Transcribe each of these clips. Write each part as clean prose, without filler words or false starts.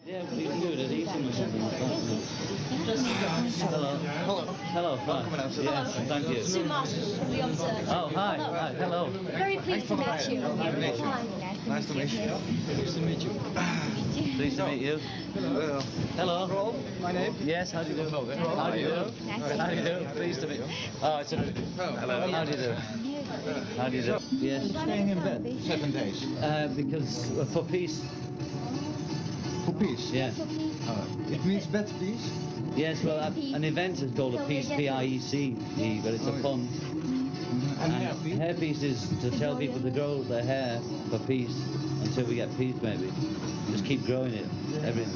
Yeah, we can do it at eating or something like that. Hello. Hello, Welcome in Amsterdam. Yes, thank you. Sue Martin from the Observer. Oh, hi. Hi, hello. Very pleased to meet you. Nice to meet you. Pleased to meet you. Pleased to meet you. Hello. Rob, my name. Yes, how do you do? How do you do? How do you do? Pleased to meet you. Oh, it's a... Hello. How do you do? How do you do? Yes. Staying in bed 7 days. Because for peace. For peace? Yeah. It means bed peace? Yes, well, an event is called a peace, P-I-E-C-E, but it's a pun. And hairpiece? Hairpiece is to tell people to grow their hair for peace until we get peace, maybe. Just keep growing it,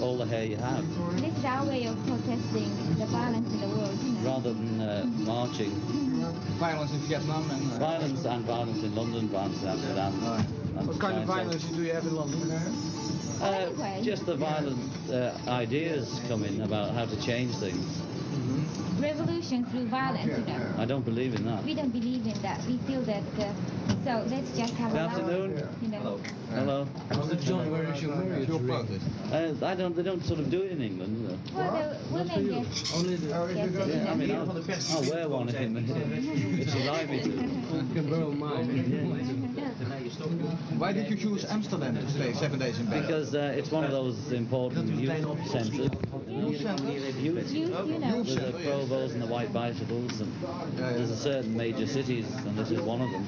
all the hair you have. This is our way of protesting the violence in the world, you know. Rather than marching. Violence in Vietnam and... Violence in London, violence in Amsterdam. What kind of violence do you have in London? Just the violent ideas coming about how to change things. Revolution through violence, you know. I don't believe in that. We don't believe in that. We feel that, so let's just have Good a laugh, afternoon. you know. Hello. Mr. John, where is your marriage ring? They don't sort of do it in England, do they? Well, the women get... Only the... Yeah, I mean, I'll wear one if you like me to. You can borrow mine. Why did you choose Amsterdam to stay 7 days in bed? Because it's one of those important youth centres. Youth centre? Youth, you know. With the Provos and the white bicycles, and there's a certain major cities, and this is one of them.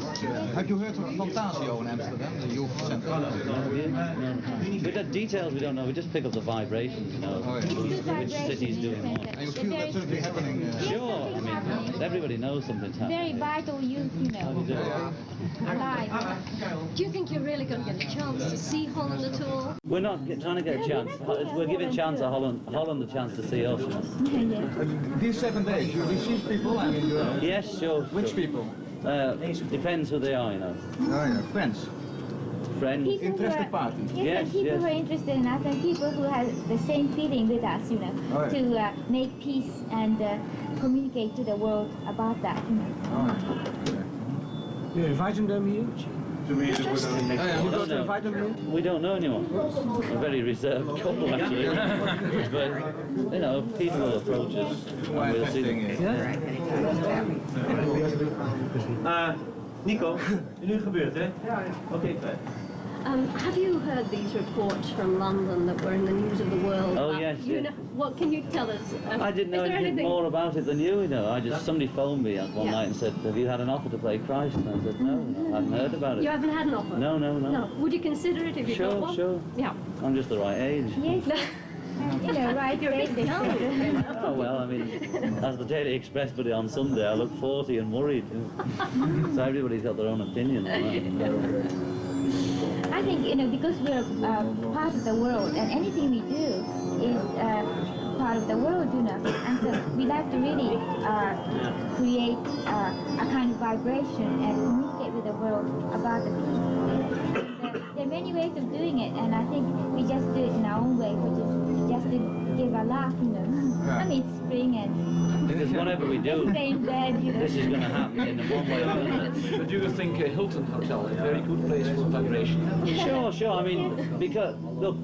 Have you heard of Fantasio in Amsterdam, the youth centre? No. With the details we don't know, we just pick up the vibrations, you know, which city's doing what. And you feel that's certainly happening? Sure, I mean, everybody knows something's happening. Very vital youth, you know. Alive. Do you think you're really going to get a chance to see Holland at all? We're not trying to get a chance. We're giving Holland a chance to see us. These 7 days, you receive people? I mean, Yes, sure. which people? Depends who they are, you know. Oh yeah, friends. Friends. Interested parties. Yes, people who are interested in us and people who have the same feeling with us, you know, to make peace and communicate to the world about that, you know. You're inviting them here? We You got to invite them here? We don't know anyone. A very reserved couple, actually. But, you know, people will approach us and we'll see them. Nico, nu gebeurt hè? Oké, fijn. Have you heard these reports from London that were in the news of the world? Oh, yes, You yes. know, what can you tell us? I didn't know is there anything more about it than you know. Somebody phoned me one night and said, have you had an offer to play Christ? And I said, no, I hadn't heard about it. You haven't had an offer? No. No. Would you consider it if you got one? Sure. Yeah. I'm just the right age. Yes, you know, right, You're a bit young. Oh, well, I mean, as the Daily Express put it on Sunday, I look 40 and worried. So everybody's got their own opinion. I think, you know, because we're part of the world and anything we do is part of the world, you know, and so we like to really create a kind of vibration and communicate with the world about the peace. There are many ways of doing it, and I think we just do it in our own way, which is just to give a laugh, you know. I mean, it's spring and Because whatever we do, stay in bed, you know. this is going to happen in one way or another. But do you think Hilton Hotel is a very good place for vibration? Sure. I mean, because, look,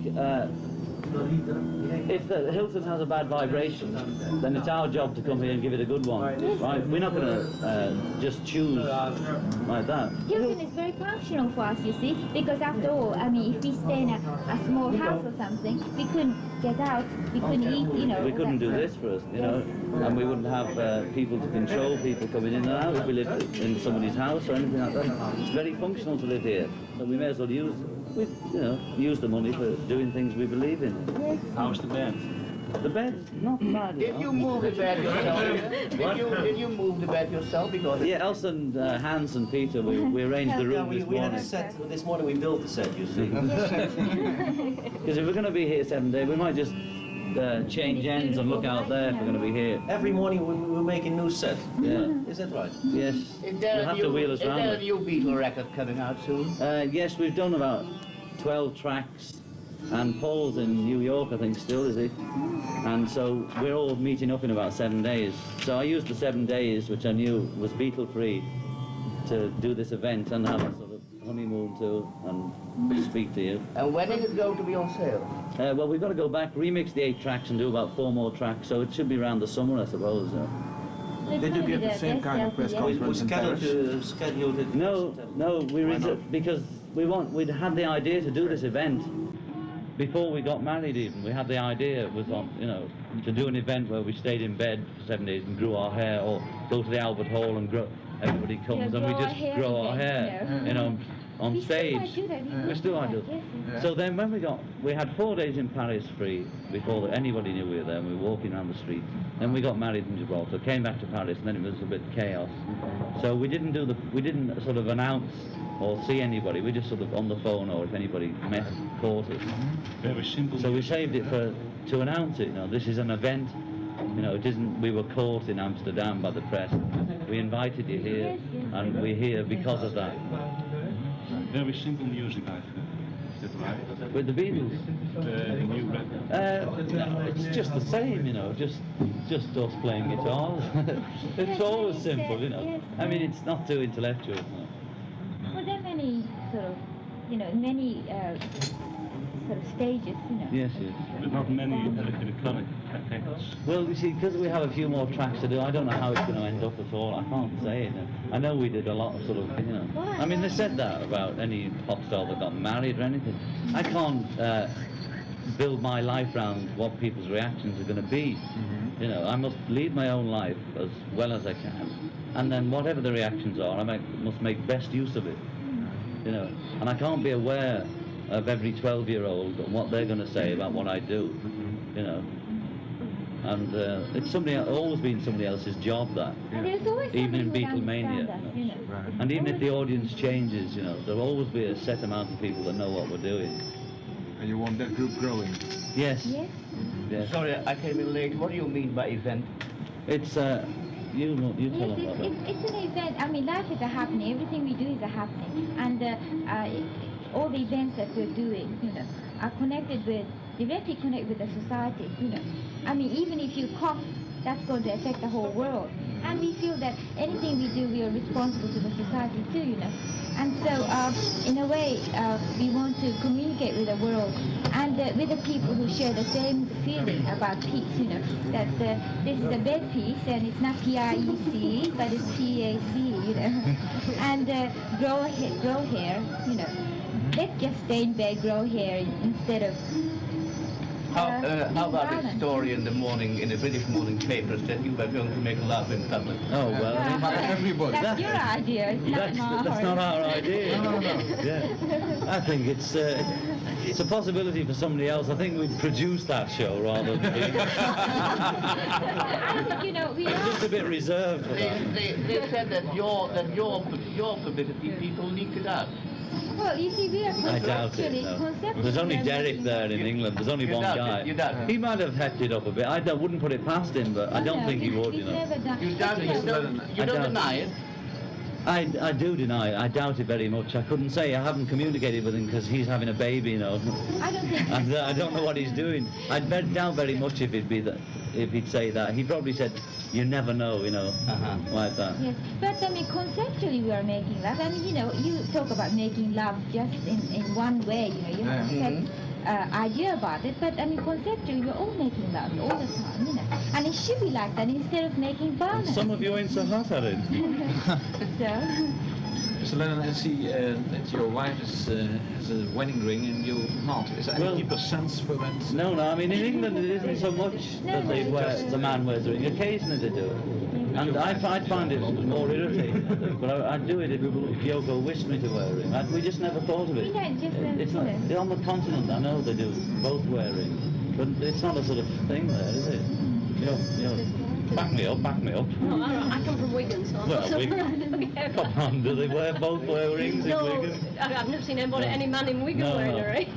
if the Hilton has a bad vibration, then it's our job to come here and give it a good one, right? We're not going to just choose like that. Hilton is very functional for us, you see, because after all, I mean, if we stay in a small house or something, we couldn't get out, we couldn't eat, you know. We couldn't do this for us, you know, and we wouldn't have people to control people coming in and out if we lived in somebody's house or anything like that. It's very functional to live here, so we may as well use the money for doing things we believe in. How's the bed? The bed's not bad. Did you move the bed yourself? Did you move the bed yourself? Because Yeah, Elsa and Hans and Peter, we arranged the room this We had a morning. set, this morning we built the set, you see. Because if we're going to be here 7 days, we might just change ends and look out there if we're going to be here. Every morning we make a new set. Yeah. Is that right? Yes. is there You'll have to wheel us round a it. new Beatle record coming out soon? Yes, we've done about 12 tracks, and Paul's in New York, I think, still, is he? And so we're all meeting up in about 7 days. So I used the 7 days, which I knew was Beatle-free, to do this event and have a sort of honeymoon too and speak to you. And when is it going to be on sale? Well, we've got to go back, remix the 8 tracks and do about 4 more tracks, so it should be around the summer, I suppose. Did you give the same kind of press We conference in Paris? scheduled it. No, we because we'd had the idea to do this event before we got married. Even we had the idea was on, to do an event where we stayed in bed for 7 days and grew our hair, or go to the Albert Hall and grow. Everybody comes and we just grow our hair, on stage. We still might do. Yeah. So then when we had 4 days in Paris free before anybody knew we were there, and we were walking around the street. Then we got married in Gibraltar, came back to Paris, and then it was a bit chaos. So we didn't sort of announce or see anybody. We just sort of on the phone, or if anybody caught us. Very simple. So we saved it to announce it. This is an event. It isn't. We were caught in Amsterdam by the press. We invited you here, and we're here because of that. Very simple music, I think. Is that right? With the Beatles. The new record. No, it's just the same, just us playing guitars. It's always simple, I mean, it's not too intellectual. No. Well, there are many sort of, many sort of stages, Yes. But not many electronic effects. Well, you see, because we have a few more tracks to do, I don't know how it's going to end up at all. I can't say it. I know we did a lot of sort of, I mean, they said that about any pop star that got married or anything. I can't build my life around what people's reactions are going to be. I must lead my own life as well as I can. And then whatever the reactions are, I must make best use of it. And I can't be aware of every 12-year-old and what they're going to say about what I do, And it's always been somebody else's job, that. And there's always Even in somebody who Beatlemania. understands us, Right. And even if the audience changes, there'll always be a set amount of people that know what we're doing. And you want that group growing? Yes. Yes. Yes. Sorry, I came in late. What do you mean by event? It's you tell Yes, them about that. it's an event. I mean, life is a happening. Everything we do is a happening. And all the events that we're doing, are directly connected with the society, I mean, even if you cough, that's going to affect the whole world. And we feel that anything we do, we are responsible to the society too, And so, in a way, we want to communicate with the world and with the people who share the same feeling about peace, that this is a bed piece and it's not P-I-E-C, but it's P-A-C, And grow hair, Let's just stay in bed, grow hair instead of How about violence. the story in the morning, in the British morning papers, that you were going to make love in public? Oh, well, I mean, Everybody. That's your idea. It's that's not our idea. No. Yeah. I think it's a possibility for somebody else. I think we'd produce that show rather than be I think, we it's just a bit reserved for that. They said that your publicity people leaked it out. Well, you see, we are I doubt it. conceptually. No. There's only Derek there in England. There's only You one doubt guy. it, you doubt it. He might have hepped it up a bit. I wouldn't put it past him, but I don't think he would. We've never done. You doubt it, you don't I doubt deny it. I do deny it. I doubt it very much. I couldn't say. I haven't communicated with him because he's having a baby, I don't think. And I don't know what he's doing. I doubt very much if he'd say that. He probably said, "You never know," like that. Yes, but I mean, conceptually we are making love. I mean, you talk about making love just in one way. You have a set idea about it. But I mean, conceptually we're all making love all the time. And it should be like that instead of making violence. Some of you ain't so hot at it. So. Mr. Lennon, I see that your wife has a wedding ring and you not. Is there any Well, deeper sense for that? No. I mean, in England it isn't so much that the man wears a ring. Occasionally they do. And I find it more irritating. But I'd do it if Yoko wished me to wear a ring. We just never thought of it. We don't just It's not, on the continent, I know they do both wear rings. But it's not a sort of thing there, is it? Back me up. No, I come from Wigan, so I'm Well, not Wigan. Come on, do they both wear rings in No, Wigan? I've never seen any man in Wigan No, wearing no. a ring.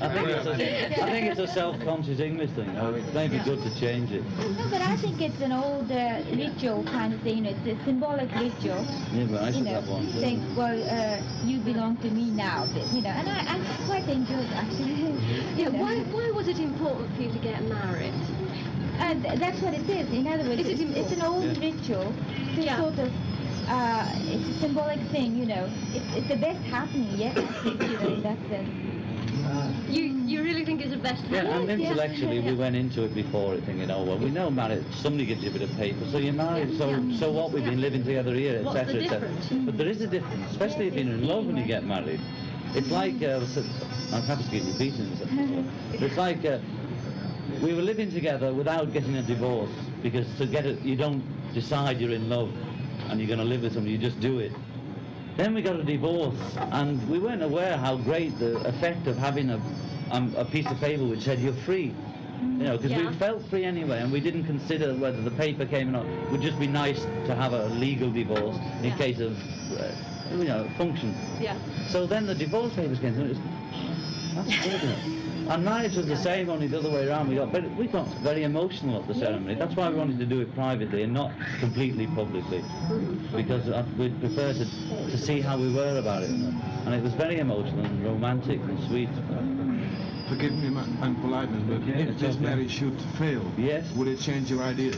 I think it's a self-conscious English thing. It may be good to change it. No, but I think it's an old ritual kind of thing. It's a symbolic ritual. Yeah, but I should have one too. Saying, well, you belong to me now, and I quite enjoy it actually. Yeah, why was it important for you to get married? And that's what it is. In other words, Is it it's an old Yeah. ritual to Yeah. sort of it's a symbolic thing, you know. It's the best happening yet, I think, you know, in that sense. You really think it's the best? Yeah, and Yes, yes. intellectually we went into it before it thinking, oh well, we know marriage, somebody gives you a bit of paper, so you're married, so what, we've been living together here, What's etc., the etc. difference? But there is a difference, especially if you're in love when you get married. It's like, I'm happy to keep repeating this, but it's like we were living together without getting a divorce, because to get it, you don't decide you're in love and you're going to live with somebody, you just do it. Then we got a divorce, and we weren't aware how great the effect of having a piece of paper which said you're free. You know, because Yeah. we felt free anyway, and we didn't consider whether the paper came or not. It would just be nice to have a legal divorce in Yeah. case of, you know, function. Yeah. So then the divorce papers came through. That's good. And marriage was the same, only the other way around. We got very emotional at the ceremony. That's why we wanted to do it privately and not completely publicly, because we'd prefer to see how we were about it. And it was very emotional and romantic and sweet. Forgive me my unpoliteness, but if this marriage should fail, Yes. would it change your ideas?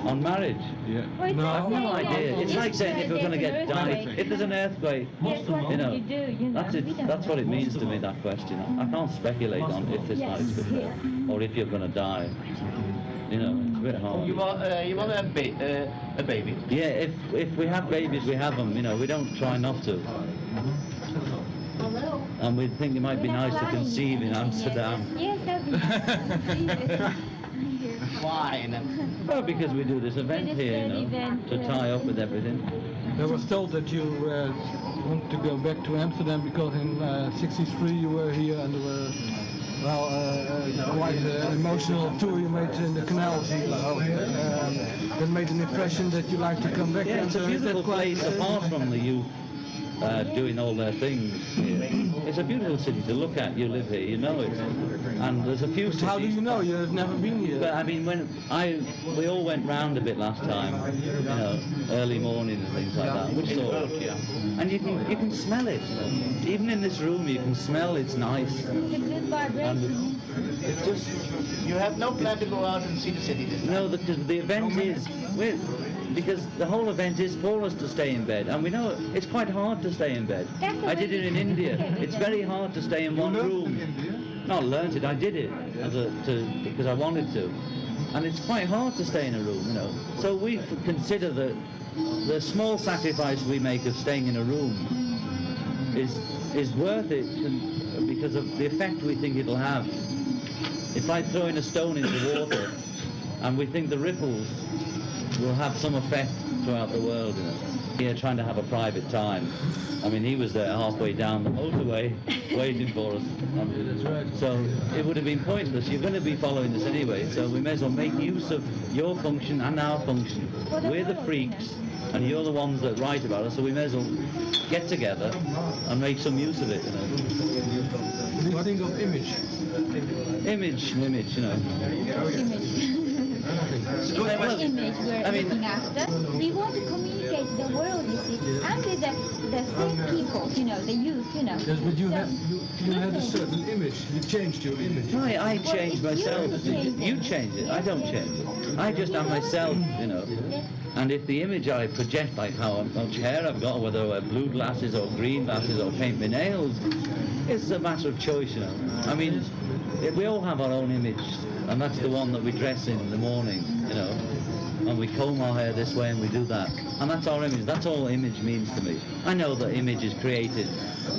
On marriage, Yeah. Well, it's I like have no saying, idea. It's like saying if we're going to there's get an died, earthquake. if there's an earthquake, Yes, what you do know, you do? You know, that's we it. don't That's what it know. means to me, that question. I can't speculate on if this Yes, marriage could fail, or if you're going to die. You know, it's a bit hard. You want to have a baby? Yeah, if we have babies, we have them. You know, we don't try not to. And we think it might be We're not nice to planning conceive in anything yet. Amsterdam. Yes, that would be nice. Why? Well, because we do this event this here, you know, event, to yeah. tie up with everything. I was told that you want to go back to Amsterdam because in '63 you were here and there were, quite an emotional tour you made in the canals. That made an impression that you like to come back. Yeah, it's a Is that beautiful quite- place apart from the youth doing all their things. It's a beautiful city to look at. You live here, you know it. And there's a few cities. How do you know? You have never been here. But I mean, we all went round a bit last time, you know, early morning and things like that. Which sort of, and you can smell it. Even in this room, you can smell it's nice. It's a good vibration. It's just You have no plan to go out and see the city this time? no. The event is because the whole event is for us to stay in bed, and we know it's quite hard to stay in bed. That's the I did way it in you India. communicate with It's them. very hard to stay in one room. Not learnt it. I did it because I wanted to, and it's quite hard to stay in a room, you know. So we consider that the small sacrifice we make of staying in a room is worth it because of the effect we think it'll have. It's like throwing a stone into water, and we think the ripples will have some effect throughout the world, you know. Here trying to have a private time. I mean, he was there halfway down the motorway waiting for us. So it would have been pointless. You're going to be following us anyway, so we may as well make use of your function and our function. We're the freaks, and you're the ones that write about us, so we may as well get together and make some use of it, you know. What do you think of image? Image, you know. It's the image we're I mean- looking after. We want to communicate to the world, you see, and with the same people, you know, the youth, you know. Yes, but you So, had a certain image. You changed your image. Right, I change Well, it's myself. you who change You it. change it. I don't change it. I just am myself, you know. Yes. And if the image I project, like how much hair I've got, whether I wear blue glasses or green glasses or paint my nails, it's a matter of choice, you know. I mean, we all have our own image, and that's the one that we dress in the morning, you know. And we comb our hair this way and we do that. And that's our image. That's all image means to me. I know that image is created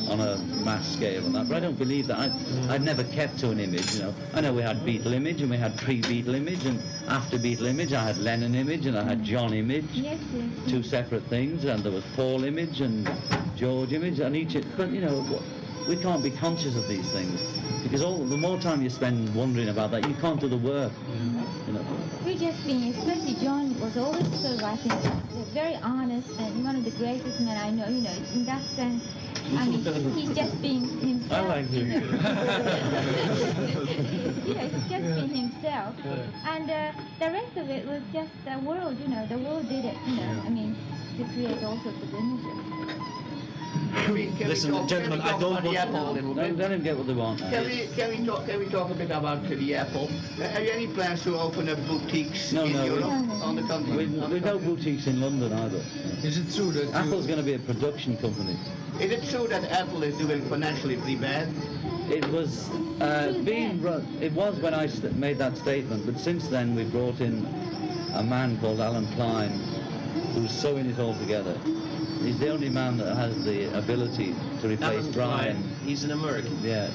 on a mass scale and that, but I don't believe that. I've never kept to an image, you know. I know we had Beatle image and we had pre-Beatle image, and after Beatle image I had Lennon image and I had John image. Yes, yes. Two separate things, and there was Paul image and George image, and each, but you know, we can't be conscious of these things, because the more time you spend wondering about that, you can't do the work, you know. We're just being, especially John was always sort of, I think, very honest and one of the greatest men I know, you know, in that sense. I mean, he's just being himself. I like him. You know. Yeah, he's just being himself. And the rest of it was just the world, you know, the world did it, you know, I mean, to create all sorts of images. Listen, gentlemen, I don't want Let them get what they want. Can we talk a bit about the Apple? Have you any plans to open up boutiques No, in no, Europe, on the continent? We've no boutiques in London either. Is it true that Apple's going to be a production company. Is it true that Apple is doing financially pretty bad? It was being run. It was when I made that statement, but since then we've brought in a man called Alan Klein, who's sewing it all together. He's the only man that has the ability to replace Alan Brian. Klein, he's an American. Yeah,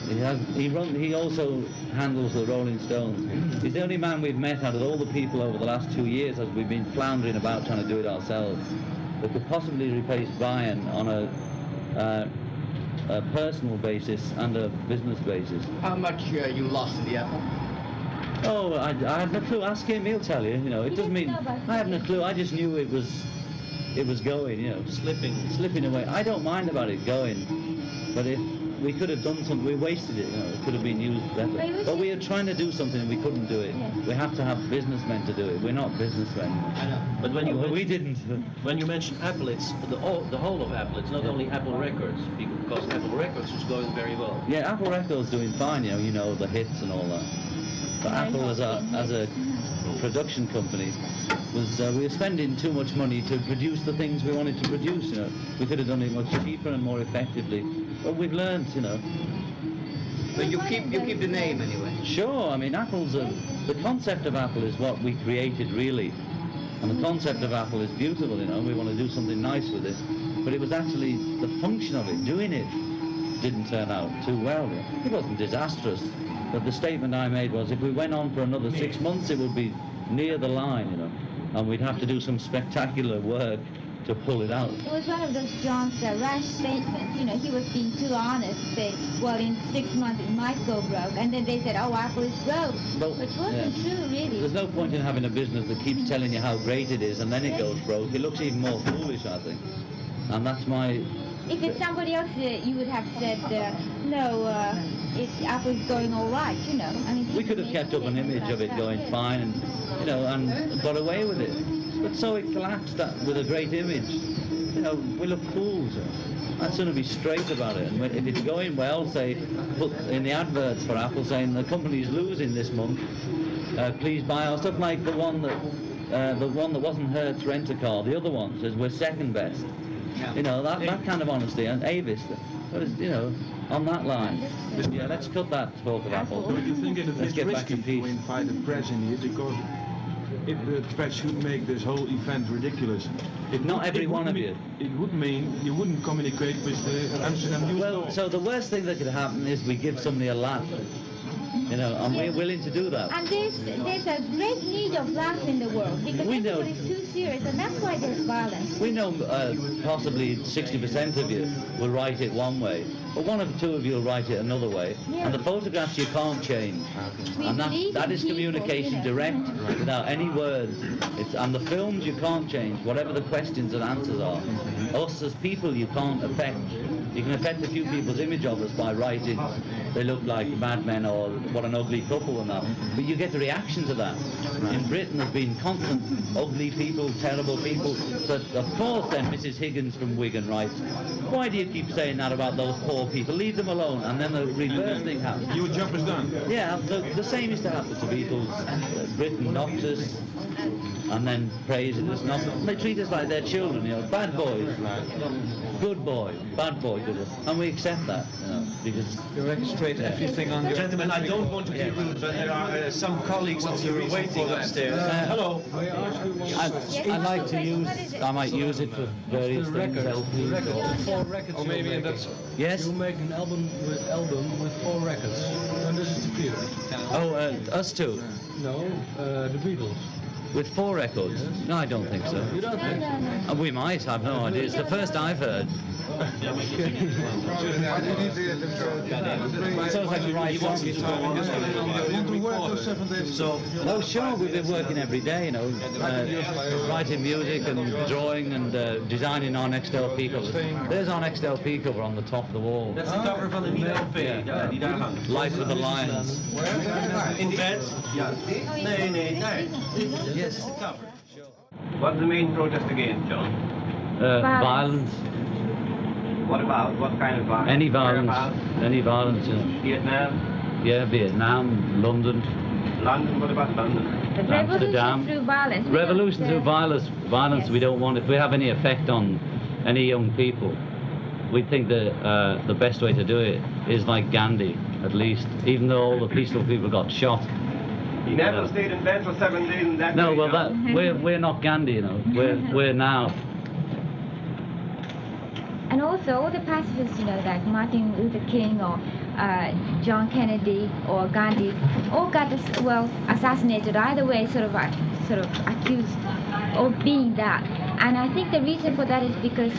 he also handles the Rolling Stones. He's the only man we've met out of all the people over the last 2 years as we've been floundering about trying to do it ourselves that could possibly replace Brian on a personal basis and a business basis. How much you lost in the Apple? Oh, I have no clue. Ask him, he'll tell you. You know, it doesn't mean I have no clue. I just knew it was going. You know, slipping away. I don't mind about it going, but if we could have done something, we wasted it. You know, it could have been used better. But we are trying to do something and we couldn't do it. Yeah. We have to have businessmen to do it. We're not businessmen. I know. But when we didn't. When you mention Apple, it's the whole of Apple. It's not only Apple Records, because Apple Records was going very well. Yeah, Apple Records doing fine. You know the hits and all that. But Apple as a production company we were spending too much money to produce the things we wanted to produce. You know, we could have done it much cheaper and more effectively. But we've learned, you know. But you keep the name anyway. Sure. I mean, the concept of Apple is what we created really, and the concept of Apple is beautiful. You know, we want to do something nice with it. But it was actually the function of it, doing it, didn't turn out too well. It wasn't disastrous. But the statement I made was, if we went on for another 6 months, it would be near the line, you know, and we'd have to do some spectacular work to pull it out. It was one of those John's rash statements. You know, he was being too honest, saying, well, in 6 months it might go broke, and then they said, oh, Apple is broke. Well, which wasn't true, really. There's no point in having a business that keeps telling you how great it is, and then it goes broke. It looks even more foolish, I think. And that's my... If it's somebody else, you would have said, no, Apple is going all right, you know. I mean, we could have kept up an image of it going fine, and you know, and got away with it. But so it collapsed with a great image. You know, we look fools. I'd sooner be straight about it. And if it's going well, say, put in the adverts for Apple saying the company's losing this month. Please buy our stuff, like the one that wasn't Hertz Rent-A-Car. The other one says we're second best. Yeah. You know, that kind of honesty, and Avis, you know, on that line. Yeah, let's cut that talk of Apple. But you think it is let's get back to risky to invite the press in here, because if the press should make this whole event ridiculous, not every one of you. It would mean you wouldn't communicate with the Amsterdam news. Well, so the worst thing that could happen is we give somebody a laugh. You know, and we're willing to do that. And there's a great need of laughs in the world, because everybody's too serious, and that's why there's violence. We know possibly 60% of you will write it one way, but one or two of you will write it another way. Yeah. And the photographs you can't change. And that is communication direct, without any words. And the films you can't change, whatever the questions and answers are. Us as people you can't affect. You can affect a few people's image of us by writing they look like madmen or what an ugly couple and that. But you get the reaction to that. In Britain there's been constant ugly people, terrible people. But of course then Mrs. Higgins from Wigan writes, why do you keep saying that about those poor people? Leave them alone. And then the reverse thing happens. Your job is done. Yeah, the same is to happen to people. Britain knocks us and then praise us. They treat us like they're children, you know, bad boys. Good boy, bad boy, good boy. And we accept that, you know, because... You registrate everything on your... Gentlemen, I don't want to be rude, but there are some colleagues of you waiting upstairs. Hello. I like to use... I might use it for various things. With 4 records. Or maybe that's... Yes? You make an album with 4 records. And this is the period. Oh, us two? No, the Beatles. With 4 records? Yes. No, I don't think so. You don't think so? We might, I've no idea. It's the first I've heard. Sounds like the right song. Oh, sure, we've been working every day, you know, writing music and drawing and designing our next LP cover. There's our next LP cover on the top of the wall. That's the cover van de nieuwe LP. Yeah. Life with the Lions. In bed? Yeah. Nee. Yes. It's the cover. What's the main protest against, John? Violence. What about? What kind of violence? Any violence. Any violence. Vietnam? Yeah, Vietnam, London. London? What about London? Amsterdam. Revolution through violence. Revolution through violence. Violence Yes. we don't want. If we have any effect on any young people, we think that the best way to do it is like Gandhi, at least. Even though all the peaceful people got shot. He never stayed in bed for 7 days in that No, way, well, that we're not Gandhi, you know. We're now. And also all the pacifists, you know, like Martin Luther King or John Kennedy or Gandhi, all got assassinated. Either way, sort of accused of being that. And I think the reason for that is because,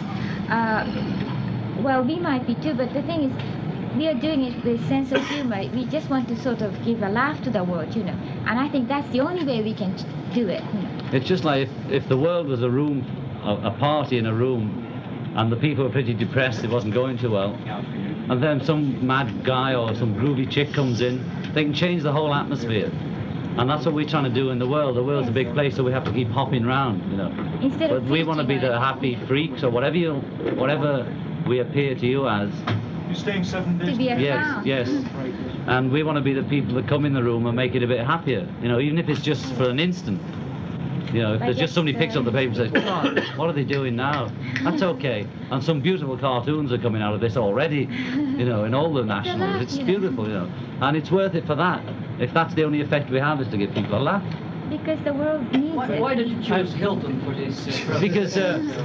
we might be too, but the thing is, we are doing it with sense of humor. We just want to sort of give a laugh to the world, you know. And I think that's the only way we can do it, you know. It's just like if the world was a room, a party in a room, and the people were pretty depressed, it wasn't going too well, and then some mad guy or some groovy chick comes in, they can change the whole atmosphere. And that's what we're trying to do in the world. The world's a big place, so we have to keep hopping round, you know. Instead of but we want to be the happy freaks, or whatever we appear to you as. You're staying 7 days? To be a clown. Yes. And we want to be the people that come in the room and make it a bit happier, you know, even if it's just for an instant. You know, if there's just somebody picks up the paper and says, God, what are they doing now? That's okay. And some beautiful cartoons are coming out of this already, you know, in all the nationals. It's beautiful, you know. And it's worth it for that. If that's the only effect we have, is to give people a laugh. Because the world needs it. Why did you choose Hilton for this? Because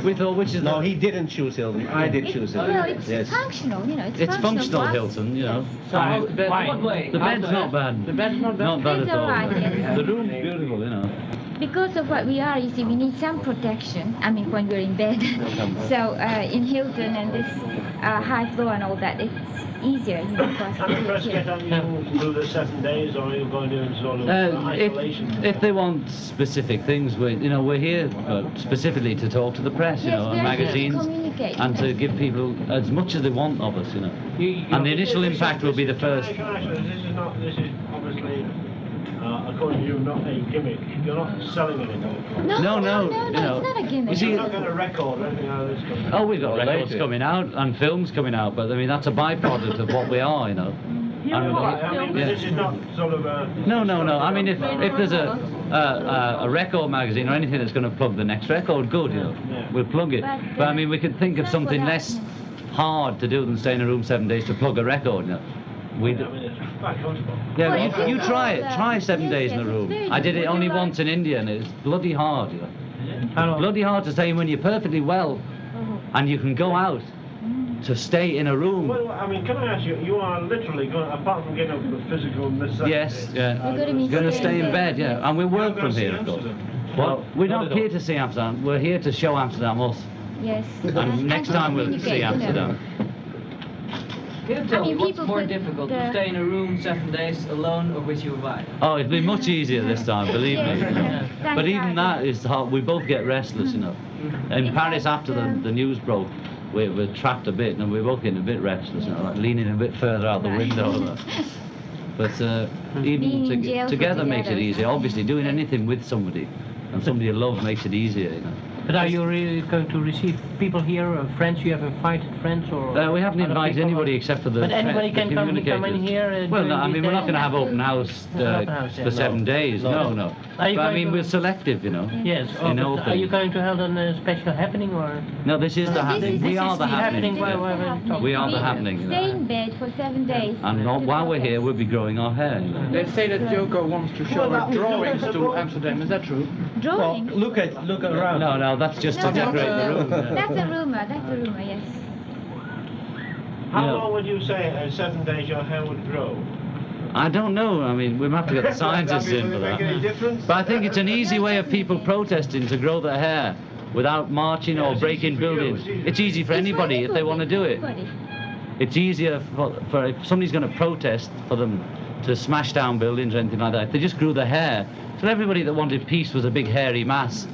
we thought, which is... No, he didn't choose Hilton. I did choose Hilton. Well, it's functional, you know. It's functional, Hilton, you know. So how's the bed? What way? The bed's not bad. The bed's not bad? Not bad It's at all. all right, yes. The room's beautiful, you know. Because of what we are, you see, we need some protection. I mean, when we're in bed. So in Hilton and this high floor and all that, it's easier, you know, for us to do it here. Do the 7 days, or are you going to do sort of isolation? If they want specific things, we're here specifically to talk to the press, you know, and magazines, and to give people as much as they want of us, you know. And the initial impact will be the first. This is obviously, according to you, not a gimmick. You're not selling anything. No, you know, it's not a gimmick. You're not going to record or anything out of this coming. Oh, we've got records coming out and films coming out, but I mean that's a byproduct of what we are, you know. This is not sort of a... No. I mean, if there's a record magazine or anything that's going to plug the next record, good, you know, we'll plug it. But I mean, we could think of something less hard to do than stay in a room 7 days to plug a record, you know. It's quite comfortable. Yeah, well, you try it. Try 7 days in a room. I did it only once in India, and it's bloody hard, you know. Bloody hard to stay when you're perfectly well, and you can go out to stay in a room. Well, I mean, can I ask you, you are literally going, apart from getting up for physical necessities... Yes, yeah. We're going to stay in bed, yeah. And we work from here, of course. Well, we're not here to see Amsterdam. We're here to show Amsterdam us. Yes. And next time we'll see Amsterdam. Can you tell me what's more difficult, to stay in a room 7 days alone or with your wife? Oh, it'd be much easier this time, believe me. But even that is hard. We both get restless, you know. In Paris, after the news broke, we were trapped a bit, and we were both getting a bit restless, you know, like leaning a bit further out the window. But even together makes it easier. Obviously, doing anything with somebody, and somebody you love, makes it easier, you know. But are you really going to receive people here, friends you have invited, friends or? We haven't invited anybody except for the. But anybody can come in here. Well, no, I mean we're not going to have open house for 7 days. No. But I mean we're selective, you know. Yes. Are you going to hold a special happening or? No, this is the happening. We are the happening. We are the happening. Stay in bed for 7 days. And while we're here, we'll be growing our hair. You know? They say that Yoko wants to show her drawings to Amsterdam. Is that true? Drawings? Well, look around. No, that's just to decorate the room. That's a rumor, yes. How long would you say 7 days your hair would grow? I don't know. I mean, we'll have to get the scientists in for that. But I think it's an easy way of people protesting to grow their hair without marching or breaking buildings. It's easy for anybody if they want to do it. It's easier for if somebody's going to protest for them to smash down buildings or anything like that. If they just grew their hair, so everybody that wanted peace was a big hairy mass,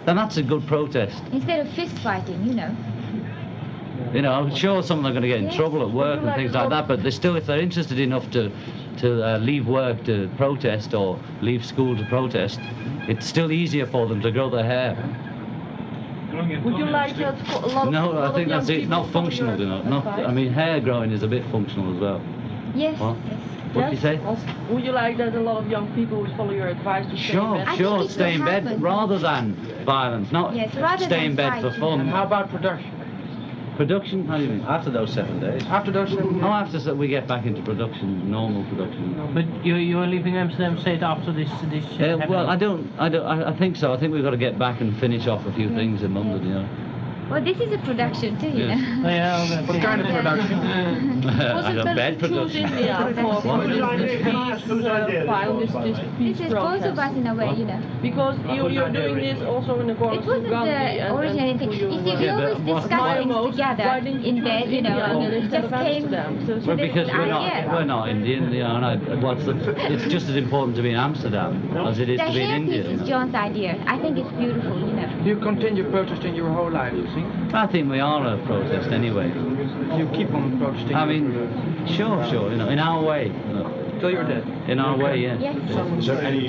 then that's a good protest. Instead of fist fighting, you know. You know, I'm sure some of them are going to get in trouble at work and things like that, but they're still, if they're interested enough to leave work to protest or leave school to protest, it's still easier for them to grow their hair. Would you like a lot of No, I think that's it. It's not people functional, you know. following your Not, advice? I mean, hair growing is a bit functional as well. Yes. What? What did you say? Would you like that a lot of young people would follow your advice to stay in Sure, bed? sure. Stay in bed rather than violence, not Yes, rather stay in than bed for fight. fun. And how about production? Production? How do you mean? After those 7 days. After those 7 days? Oh, after we get back into production, normal production. But you're leaving Amsterdam State after this Well, I think so. I think we've got to get back and finish off a few things in London, you know. Well, this is a production too, you Yes. know. Yeah, What kind of production? I got bed production. For this peace file, this peace This is both of protest? us in a way, you know. Because you're doing this also in It accordance with wasn't Gandhi the original thing. You see, we Yeah, but always what- discuss things together in bed, you know, and it just came. Well, because we're not Indian, you know, and it's just as important to be in Amsterdam as it is The to be in hair India. piece You is know. John's idea. I think it's beautiful, you know. You continue protesting your whole life, you think? I think we are a protest anyway. You keep on protesting? I mean, sure, you know, in our way. You know. Till you're dead? In our way, yes.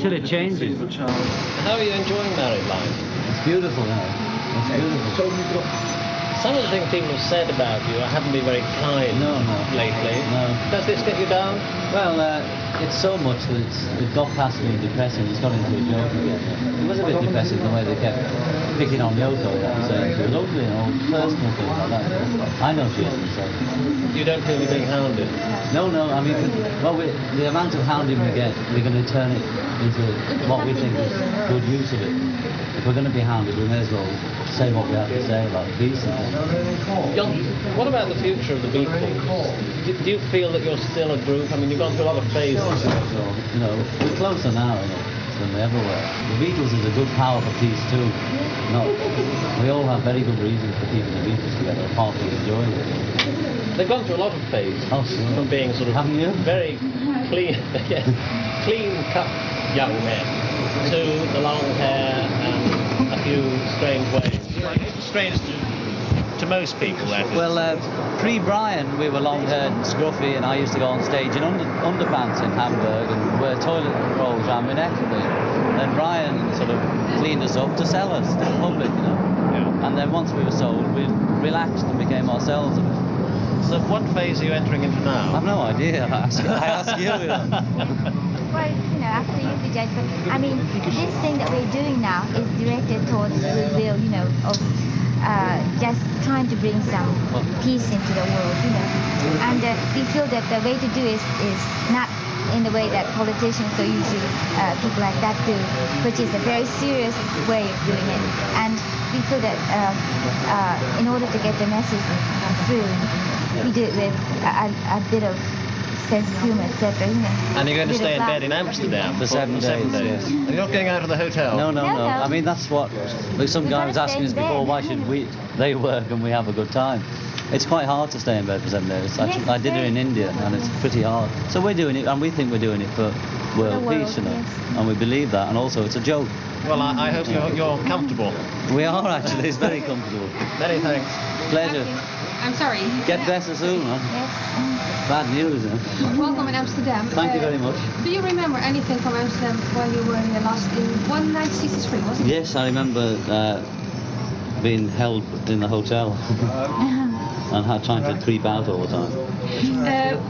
Till it changes. How are you enjoying married life? It's beautiful, you know. It's beautiful. Some of the things people have said about you, I haven't been very kind lately. No. Does this get you down? Well, it's so much that it got past me depressing. It's got into a joke again. It was a bit depressing the way they kept picking on Yoko, saying she was ugly and all personal things like that. I know she isn't, so. You don't feel you're being hounded? No, I mean, the amount of hounding we get, we're going to turn it into what we think is good use of it. If we're going to be hounded, we may as well say what we have to say about peace and things. John, what about the future of the Beatles? Do you feel that you're still a group? I mean, you've gone through a lot of phases. You know, we're closer now than we ever were. The Beatles is a good power for peace too. No, we all have very good reasons for keeping the Beatles together, apart from enjoying it. They've gone through a lot of phases. Oh, sure. From being sort of very clean, clean-cut young men to the long hair and a few strange ways. Strange to most people, that is. Well, pre-Brian, we were long-haired and scruffy, and I used to go on stage in underpants in Hamburg and wear toilet rolls around my neck. Then Brian sort of cleaned us up to sell us to the public, you know. Yeah. And then once we were sold, we relaxed and became ourselves. So what phase are you entering into now? I've no idea. I ask you. Well, you know, after you to judge, but I mean, this thing that we're doing now is directed towards the will, you know, of just trying to bring some peace into the world, you know. And we feel that the way to do is not in the way that politicians or usually people like that do, which is a very serious way of doing it. And we feel that in order to get the message through, we do it with a bit of sense of humor, etc. You know. And you're going to stay in bed in Amsterdam for 7 days. Yes. And you're not going out of the hotel? No. I mean, that's what some guy was asking us before. Why should they work and we have a good time? It's quite hard to stay in bed for 7 days. Actually, I did it in India, and it's pretty hard. So we're doing it, and we think we're doing it for world peace, you know. Yes. And we believe that, and also it's a joke. Well, I hope you're comfortable. We are actually. It's very comfortable. Many thanks. Pleasure. I'm sorry. Get better soon, huh? Yes. Bad news, huh? Welcome in Amsterdam. Thank you very much. Do you remember anything from Amsterdam when you were here last in 1963, wasn't it? Yes, I remember being held in the hotel and trying to creep out all the time.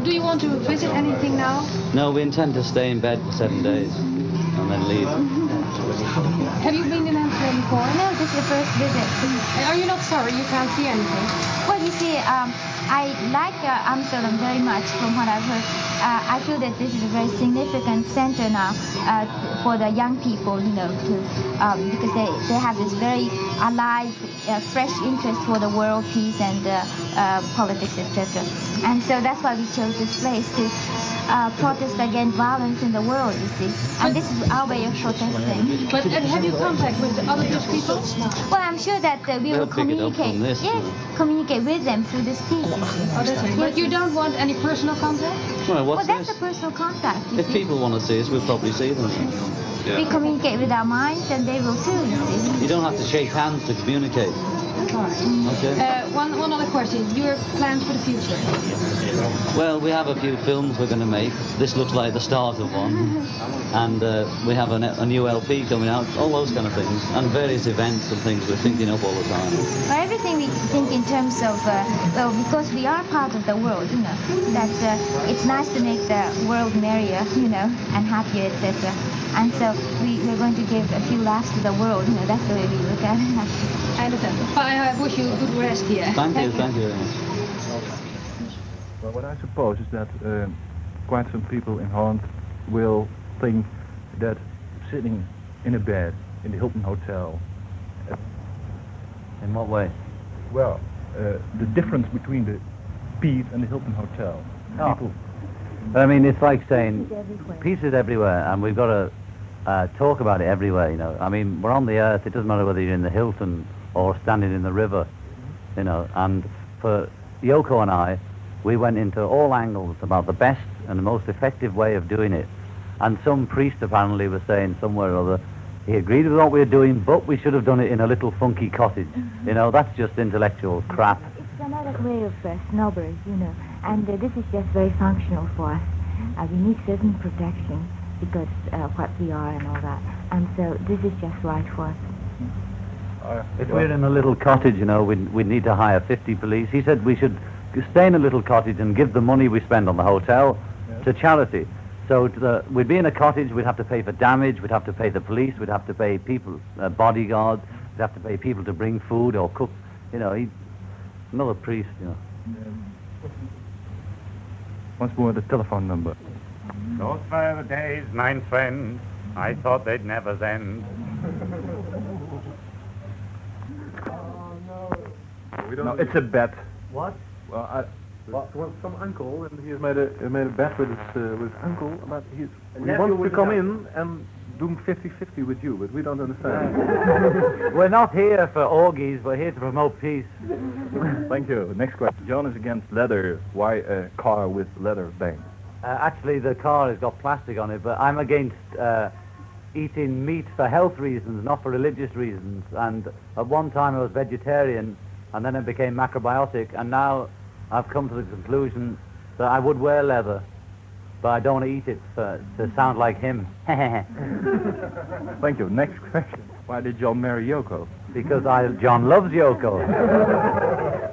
Do you want to visit anything now? No, we intend to stay in bed for 7 days and then leave. Have you been in Amsterdam before? No, this is the first visit. Are you not sorry you can't see anything? Well, you see, I like Amsterdam very much from what I've heard. I feel that this is a very significant center now for the young people, you know, because they have this very alive, fresh interest for the world peace and politics, etc. And so that's why we chose this place to protest against violence in the world, you see. And this is our way of protesting. But have you contact with the other Dutch people? Well, I'm sure that we will communicate. Yes, communicate with them through this piece. Oh, that's right. But you don't want any personal contact? Well, that's a personal contact. If people want to see us, we'll probably see them. we communicate with our minds, and they will too, you see. You don't have to shake hands to communicate. Okay. One other question. Your plans for the future? Well, we have a few films we're going to make. This looks like the start of one. And we have a new LP coming out, all those kind of things. And various events and things we're thinking of all the time. For everything we think in terms of, well, because we are part of the world, you know, that it's nice to make the world merrier, you know, and happier, etc. And so we're going to give a few laughs to the world, you know, that's the way we look at it. I understand. I wish you a good rest here. Thank you very much. Well, what I suppose is that quite some people in Holland will think that sitting in a bed in the Hilton Hotel... In what way? Well, the difference between the Peace and the Hilton Hotel. People... I mean, it's like saying peace is everywhere, and we've got to talk about it everywhere, you know. I mean, we're on the earth. It doesn't matter whether you're in the Hilton or standing in the river, you know. And for Yoko and I, we went into all angles about the best and the most effective way of doing it. And some priest apparently was saying somewhere or other, he agreed with what we were doing, but we should have done it in a little funky cottage. You know, that's just intellectual crap. It's another way of snobbery, you know, and this is just very functional for us. We need certain protection because what we are and all that, and so this is just right for us. If we're in a little cottage, you know, we'd need to hire 50 police. He said we should stay in a little cottage and give the money we spend on the hotel to charity. So we'd be in a cottage, we'd have to pay for damage, we'd have to pay the police, we'd have to pay people, bodyguards, we'd have to pay people to bring food or cook, you know, another priest, you know. Once more, the telephone number. Those were the days, mein friend, I thought they'd never end. No, it's a bet. What? Well, some uncle, and he has made a bet with his uncle about he wants to come in and do 50-50 with you, but we don't understand. We're not here for orgies, we're here to promote peace. Thank you. Next question. John is against leather. Why a car with leather banks? Actually, the car has got plastic on it, but I'm against eating meat for health reasons, not for religious reasons. And at one time I was vegetarian, and then I became macrobiotic, and now I've come to the conclusion that I would wear leather, but I don't want to eat it to sound like him. Thank you. Next question. Why did John marry Yoko? Because John loves Yoko.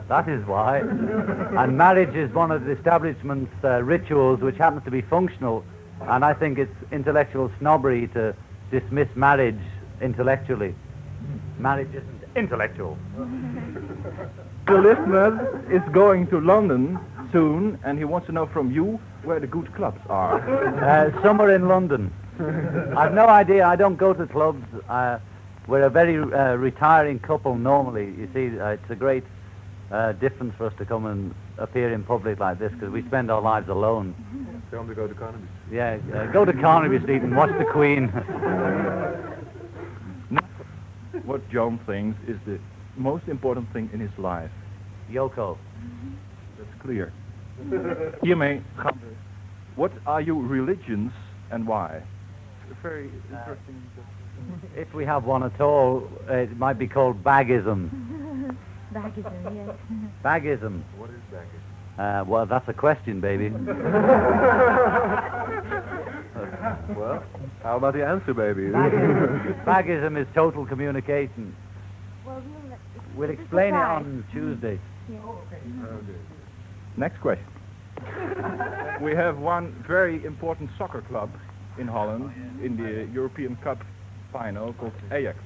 That is why. And marriage is one of the establishment's rituals which happens to be functional, and I think it's intellectual snobbery to dismiss marriage intellectually. Marriage isn't intellectual. The listener is going to London soon, and he wants to know from you where the good clubs are. Somewhere in London. I've no idea. I don't go to clubs. We're a very retiring couple normally. You see, it's a great difference for us to come and appear in public like this because we spend our lives alone. Tell him to go to Carnaby. Yeah, go to Carnaby Street and watch the Queen. What John thinks is the most important thing in his life. Yoko. That's clear. Hiermee gaan we. What are your religions and why? Very interesting. If we have one at all, it might be called bagism. Bagism, yes. What Bagism. is bagism? Well, that's a question, baby. Well, how about the answer, baby? Bagism is total communication. Well, We'll explain it on Tuesday. Yeah. Okay. Next question. We have one very important soccer club in Holland in the European Cup final called Ajax.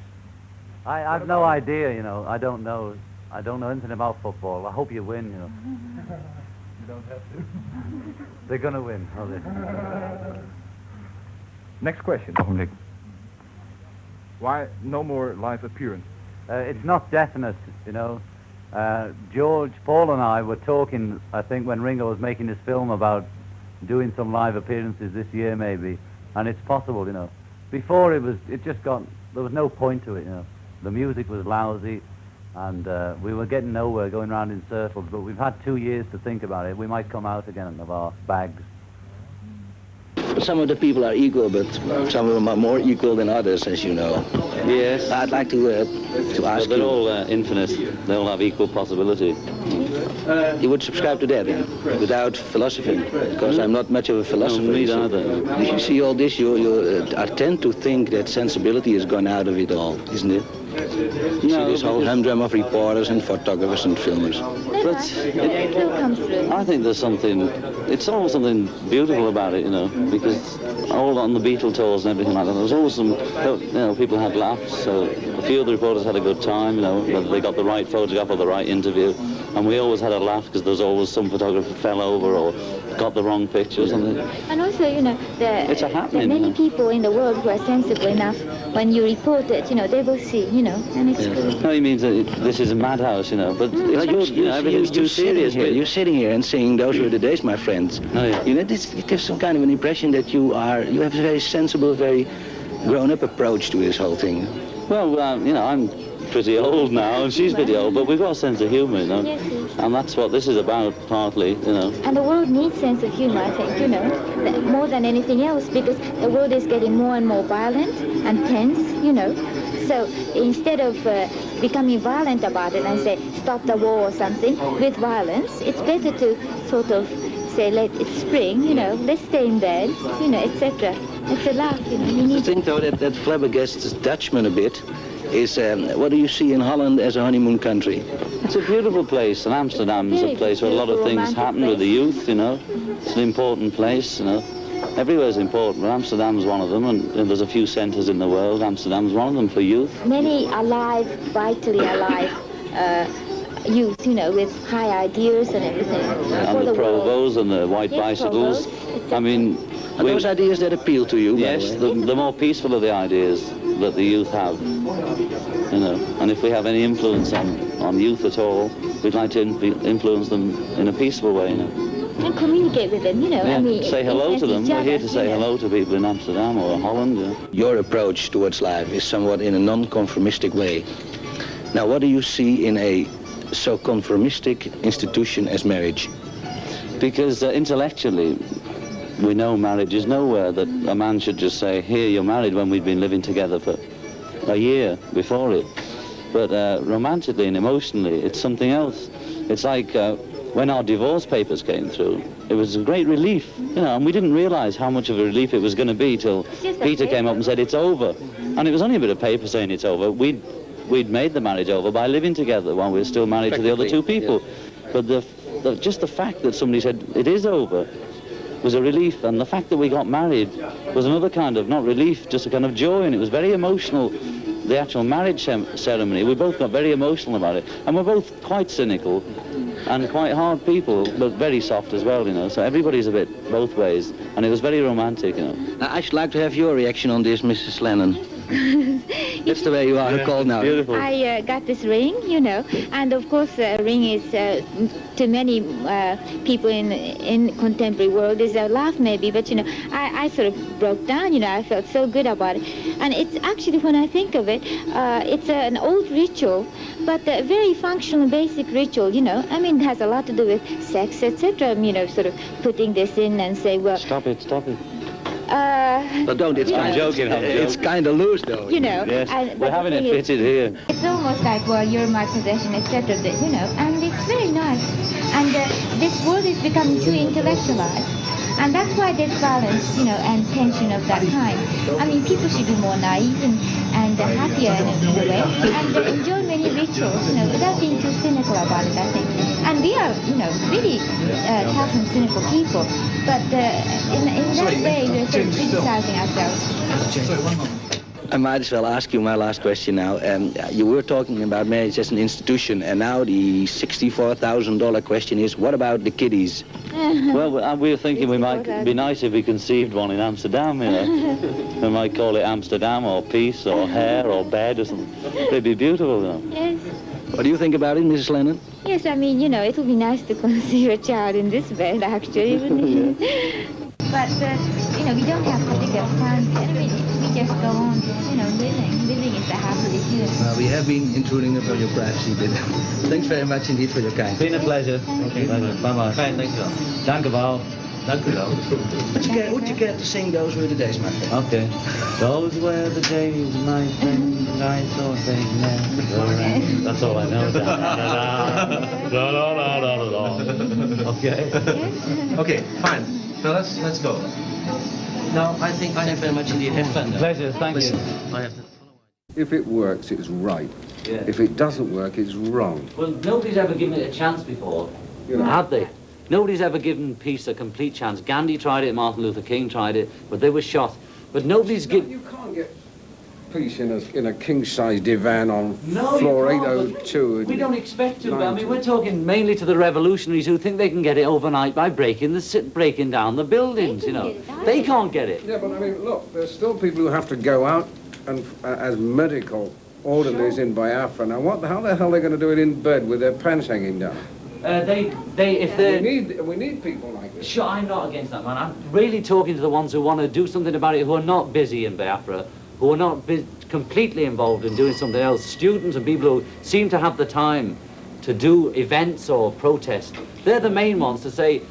I have no idea, you know. I don't know anything about football. I hope you win, you know. You don't have to. They're going to win, are they? Next question. Why no more live appearance? It's not definite, you know. George, Paul and I were talking, I think, when Ringo was making his film about doing some live appearances this year, maybe. And it's possible, you know. Before there was no point to it, you know. The music was lousy, and we were getting nowhere, going round in circles. But we've had 2 years to think about it. We might come out again of our bags. Some of the people are equal, but some of them are more equal than others, as you know. Yes. I'd like to ask they're you. all infinite. They all have equal possibility. You would subscribe to that, then, without philosophy, because I'm not much of a philosopher. No, me so neither. If you see all this, you tend to think that sensibility has gone out of it all, isn't it? You see this whole humdrum of reporters and photographers and filmers. But I think there's something, it's always something beautiful about it, you know, because all on the Beatle tours and everything like that, there's always some, you know, people had laughs, so a few of the reporters had a good time, you know, whether they got the right photograph or the right interview, and we always had a laugh because there's always some photographer fell over or got the wrong picture or something. And also, you know, It's a happening, there are many you know. people in the world who are sensible enough. When you report it, you know, they will see, you know, and it's good. No, he means that this is a madhouse, you know, but it's, you know, everything's too serious. You're sitting here and saying those were the days, my friends. Oh, yeah. You know, it gives some kind of an impression that you have a very sensible, very grown-up approach to this whole thing. Well, you know, I'm pretty old now, and she's pretty old, but we've got a sense of humour, you know, Yes, yes. and that's what this is about, partly, you know. And the world needs sense of humor, I think, you know, more than anything else, because the world is getting more and more violent and tense, you know. So instead of becoming violent about it and say, stop the war or something with violence, it's better to sort of say, let it spring, you know, let's stay in bed, you know, etc. It's a laugh, you know. You I need think, though, that flabbergasts Dutchman a bit is, what do you see in Holland as a honeymoon country? It's a beautiful place, and Amsterdam's a place where a lot of things happen with the youth, you know. It's an important place, you know. Everywhere's important, but Amsterdam's one of them, and there's a few centres in the world. Amsterdam's one of them for youth. many alive, vitally alive youth, you know, with high ideas and everything. And the Provos and the white bicycles. I mean, Are those ideas that appeal to you? Yes, the more peaceful of the ideas that the youth have, you know. And if we have any influence on youth at all, we'd like to influence them in a peaceful way, you know. And communicate with them, you know. Yeah, I mean, say hello to them. each We're here other, to say you know. hello to people in Amsterdam or Holland. Yeah. Your approach towards life is somewhat in a non-conformistic way. Now, what do you see in a so conformistic institution as marriage? Because intellectually, we know marriage is nowhere that a man should just say, here, you're married, when we've been living together for a year before it. But romantically and emotionally, it's something else. It's like when our divorce papers came through, it was a great relief, you know, and we didn't realize how much of a relief it was going to be till Peter came up and said, it's over. And it was only a bit of paper saying it's over. We'd made the marriage over by living together while we were still married to the other two people. Yeah. But just the fact that somebody said, it is over, was a relief. And the fact that we got married was another kind of, not relief, just a kind of joy. And it was very emotional, the actual marriage ceremony. We both got very emotional about it. And we're both quite cynical and quite hard people, but very soft as well, you know. So everybody's a bit both ways. And it was very romantic, you know. Now, I should like to have your reaction on this, Mrs. Lennon. That's the way you are called now. Beautiful. I got this ring, you know, and of course a ring is to many people in contemporary world is a laugh maybe, but you know, I sort of broke down, you know, I felt so good about it. And it's actually, when I think of it, it's an old ritual, but a very functional, basic ritual, you know. I mean, it has a lot to do with sex, etc. You know, sort of putting this in and say, well... Stop it. But don't, it's I'm joking. It's kind of loose, though. You know. Yes, we're having it fitted here. It's almost like, well, you're my possession, etc., you know, and it's very nice. And this world is becoming too intellectualized. And that's why there's violence, you know, and tension of that kind. I mean, people should be more naive and happier in a way, and enjoy many rituals, you know, without being too cynical about it, I think. And we are, you know, really tough and cynical people, but in that way, we're sort of criticizing ourselves. I might as well ask you my last question now. You were talking about marriage as an institution, and now the $64,000 question is, what about the kiddies? Well, we were thinking we might be nice if we conceived one in Amsterdam, you know. We might call it Amsterdam or Peace or Hair or Bed or something. It'd be beautiful, you know. Yes. What do you think about it, Mrs. Lennon? Yes, I mean, you know, it would be nice to conceive a child in this bed, actually, wouldn't it? But, you know, we don't have particular time. I mean, we just go on, you know, living. Living is the happily here. Well, we have been intruding upon your privacy, but thanks very much indeed for your kindness. Been a pleasure. Okay. Pleasure. Bye-bye. Fijn, dankjewel. Dank u wel. Dank u wel. Would you care to sing Those Were the Days, my friend? Okay. Those were the days, my friend, I thought they'd never end. That's all I know. Okay. Okay, fine. So let's go. Now I think Thank you very much indeed. Have fun. Pleasure, thank you. I have to... If it works, it's right. Yeah. If it doesn't work, it's wrong. Well, nobody's ever given it a chance before, have they? Nobody's ever given peace a complete chance. Gandhi tried it, Martin Luther King tried it, but they were shot. But nobody's given... You can't get peace in a king-size divan on No, floor you can't, 802. we don't expect to. I mean, we're talking mainly to the revolutionaries who think they can get it overnight by breaking down the buildings, you know. They can't get it. Yeah, but I mean, look, there's still people who have to go out and as medical orderlies in Biafra. Now, how the hell are they going to do it in bed with their pants hanging down? We need people like this. Sure, I'm not against that, man. I'm really talking to the ones who want to do something about it, who are not busy in Biafra, who are not completely involved in doing something else. Students and people who seem to have the time to do events or protest. They're the main ones to say,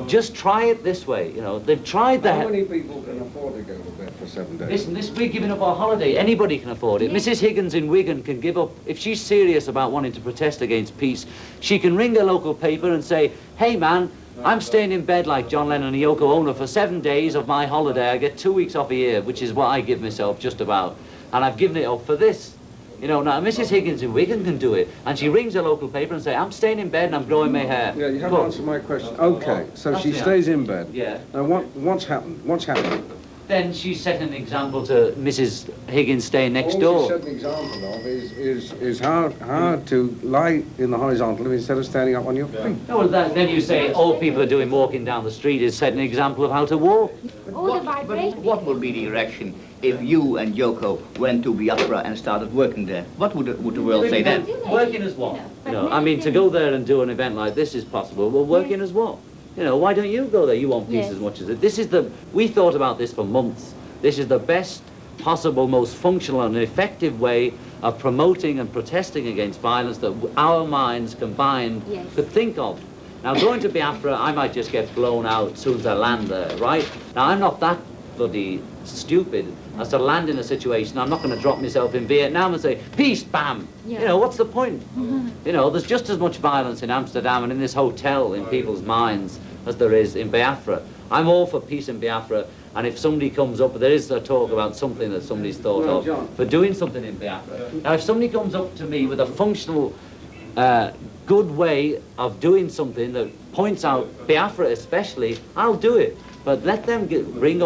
just try it this way, you know. They've tried that. How many people can afford to go to bed for 7 days? Listen, we're giving up our holiday. Anybody can afford it. Mrs. Higgins in Wigan can give up. If she's serious about wanting to protest against peace, she can ring a local paper and say, hey man, I'm staying in bed like John Lennon and Yoko Ono for 7 days of my holiday. I get 2 weeks off a year, which is what I give myself just about. And I've given it up for this. You know, now Mrs. Higgins in Wigan can do it, and she rings a local paper and say, I'm staying in bed and I'm growing my hair. Yeah, you haven't answered my question. Okay, so she stays in bed. Yeah. Now what's happened? What's happened? Then she's set an example to Mrs. Higgins staying next door. All she set an example of is how to lie in the horizontal instead of standing up on your feet. Oh, well, then you say all people are doing walking down the street is setting an example of how to walk. But what would be the reaction if you and Yoko went to Biafra and started working there? What would the world say then? Working as what? You know, I mean, to go there and do an event like this is possible. Well, working as what? You know, why don't you go there? You want peace as much as it. We thought about this for months. This is the best possible, most functional and effective way of promoting and protesting against violence that our minds combined could think of. Now, going to Biafra, I might just get blown out as soon as I land there, right? Now, I'm not that bloody stupid as to land in a situation. I'm not going to drop myself in Vietnam and say, peace, bam. You know, what's the point? You know, there's just as much violence in Amsterdam and in this hotel in people's minds as there is in Biafra. I'm all for peace in Biafra, and if somebody comes up, there is a talk about something that somebody's thought of for doing something in Biafra. Now, if somebody comes up to me with a functional, good way of doing something that points out Biafra especially, I'll do it. But let them bring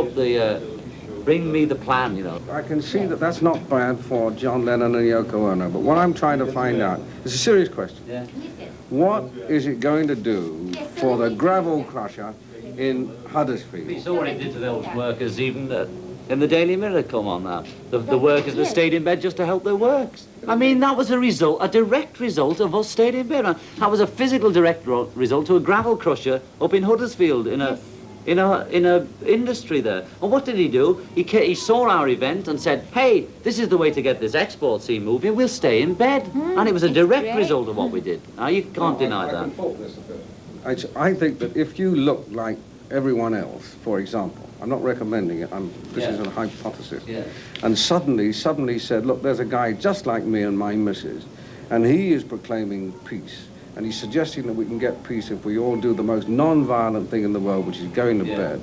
me the plan, you know. I can see that that's not bad for John Lennon and Yoko Ono, but what I'm trying to find out, it's a serious question. Yeah. What is it going to do for the gravel crusher in Huddersfield? We saw what it did to those workers, even in the Daily Mirror, come on now. The workers that stayed in bed just to help their works. I mean, that was a direct result of us staying in bed. That was a physical direct result to a gravel crusher up in Huddersfield in a industry there. And what did he do? He saw our event and said, hey, this is the way to get this export scene moving, we'll stay in bed. And it was a direct result of what we did. Now, you can't deny that. I can fault this a bit. I think that if you look like everyone else, for example, I'm not recommending it, this is a hypothesis, and suddenly said, look, there's a guy just like me and my missus, and he is proclaiming peace. And he's suggesting that we can get peace if we all do the most non-violent thing in the world, which is going to bed,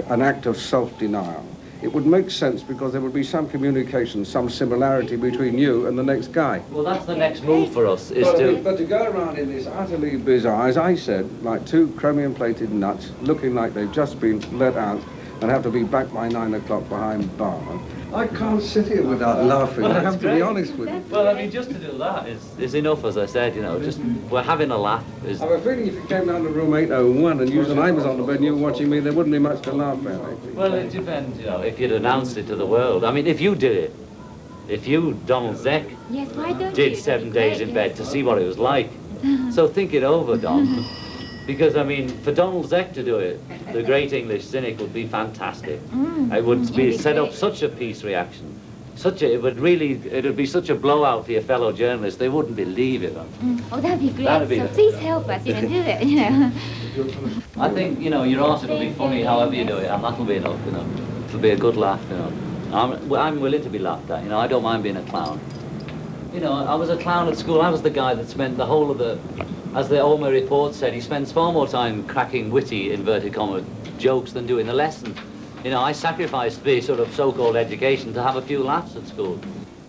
an act of self-denial. It would make sense because there would be some communication, some similarity between you and the next guy. Well, that's the next move for us, But to go around in this utterly bizarre, as I said, like two chromium-plated nuts, looking like they've just been let out and have to be back by 9 o'clock behind bars. I can't sit here without laughing. Well, I have to be honest with you. Well, I mean, just to do that is enough, as I said, you know, just we're having a laugh. I have a feeling if you came down to room 801 and you and I was on the bed and you were watching me, there wouldn't be much to laugh at. Well, it depends, you know, if you'd announced it to the world. I mean, if you did it, if you, Donald Zeck, did 7 days in bed to see what it was like. So think it over, Don. Because, I mean, for Donald Zeck to do it, the great English cynic, would be fantastic. It would set up such a peace reaction. it would be such a blowout for your fellow journalists, they wouldn't believe it. Oh, that'd be great. That'd be so please help us, do it, I think, your article will be funny however you do it, and that'll be enough, It'll be a good laugh, I'm willing to be laughed at, I don't mind being a clown. I was a clown at school. I was the guy that spent the whole of as the Olmer report said, he spends far more time cracking witty, inverted comma, jokes than doing the lesson. I sacrificed the sort of so-called education to have a few laughs at school.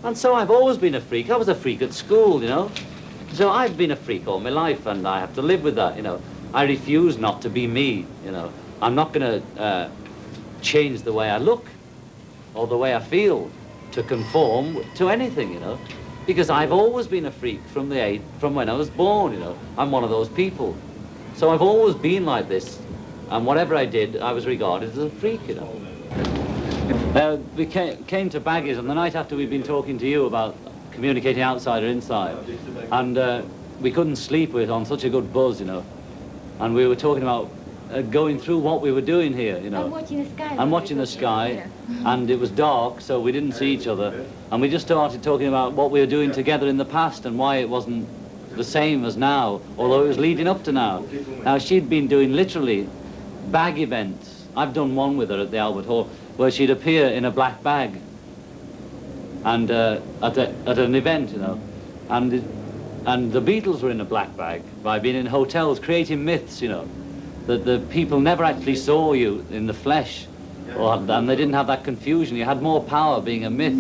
And so I've always been a freak. I was a freak at school, So I've been a freak all my life, and I have to live with that, I refuse not to be me, I'm not going to change the way I look or the way I feel to conform to anything, because I've always been a freak from when I was born, I'm one of those people. So I've always been like this, and whatever I did, I was regarded as a freak, We came to Baggism the night after we'd been talking to you about communicating outside or inside, and we couldn't sleep with on such a good buzz, and we were talking about going through what we were doing here, And watching the sky. And watching the sky, and it was dark, so we didn't see each other, and we just started talking about what we were doing together in the past and why it wasn't the same as now, although it was leading up to now. Now, she'd been doing literally bag events. I've done one with her at the Albert Hall, where she'd appear in a black bag, and at an event, and the Beatles were in a black bag by being in hotels, creating myths, that the people never actually saw you in the flesh, and they didn't have that confusion. You had more power being a myth,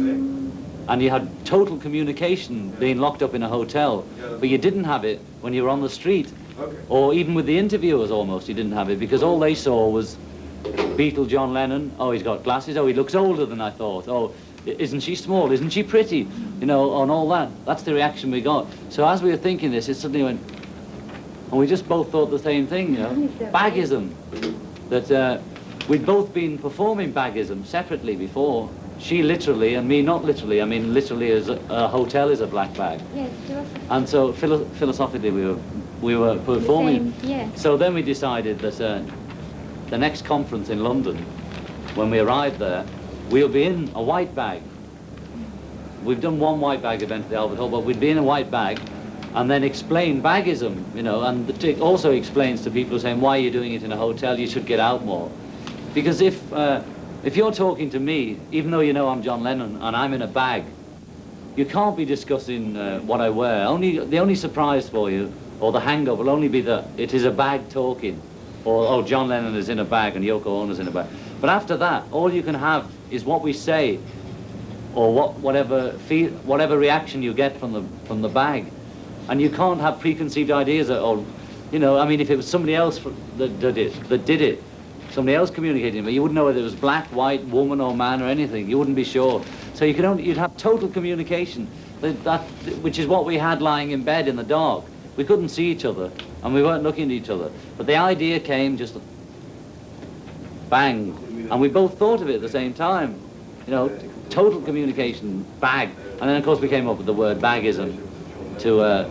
and you had total communication being locked up in a hotel, but you didn't have it when you were on the street, or even with the interviewers almost, you didn't have it, because all they saw was Beatle John Lennon. Oh, he's got glasses. Oh, he looks older than I thought. Oh, isn't she small? Isn't she pretty? And all that. That's the reaction we got. So as we were thinking this, it suddenly went, and we just both thought the same thing, Baggism. That we'd both been performing Baggism separately before. She literally, and me not literally. I mean, literally as a hotel is a black bag. Yes, and so philosophically we were performing. Yeah. So then we decided that the next conference in London, when we arrived there, we'll be in a white bag. We've done one white bag event at the Albert Hall, but we'd be in a white bag and then explain Baggism, and it also explains to people saying, why are you doing it in a hotel? You should get out more. Because if you're talking to me, even though I'm John Lennon and I'm in a bag, you can't be discussing what I wear. The only surprise for you, or the hang-up, will only be that it is a bag talking, or, oh, John Lennon is in a bag and Yoko Ono is in a bag. But after that, all you can have is what we say, or whatever reaction you get from the bag, and you can't have preconceived ideas. Or, I mean, if it was somebody else that did it, somebody else communicating, but you wouldn't know whether it was black, white, woman, or man, or anything. You wouldn't be sure. So you'd have total communication, which is what we had lying in bed in the dark. We couldn't see each other, and we weren't looking at each other. But the idea came just bang, and we both thought of it at the same time. Total communication, bag. And then, of course, we came up with the word baggism to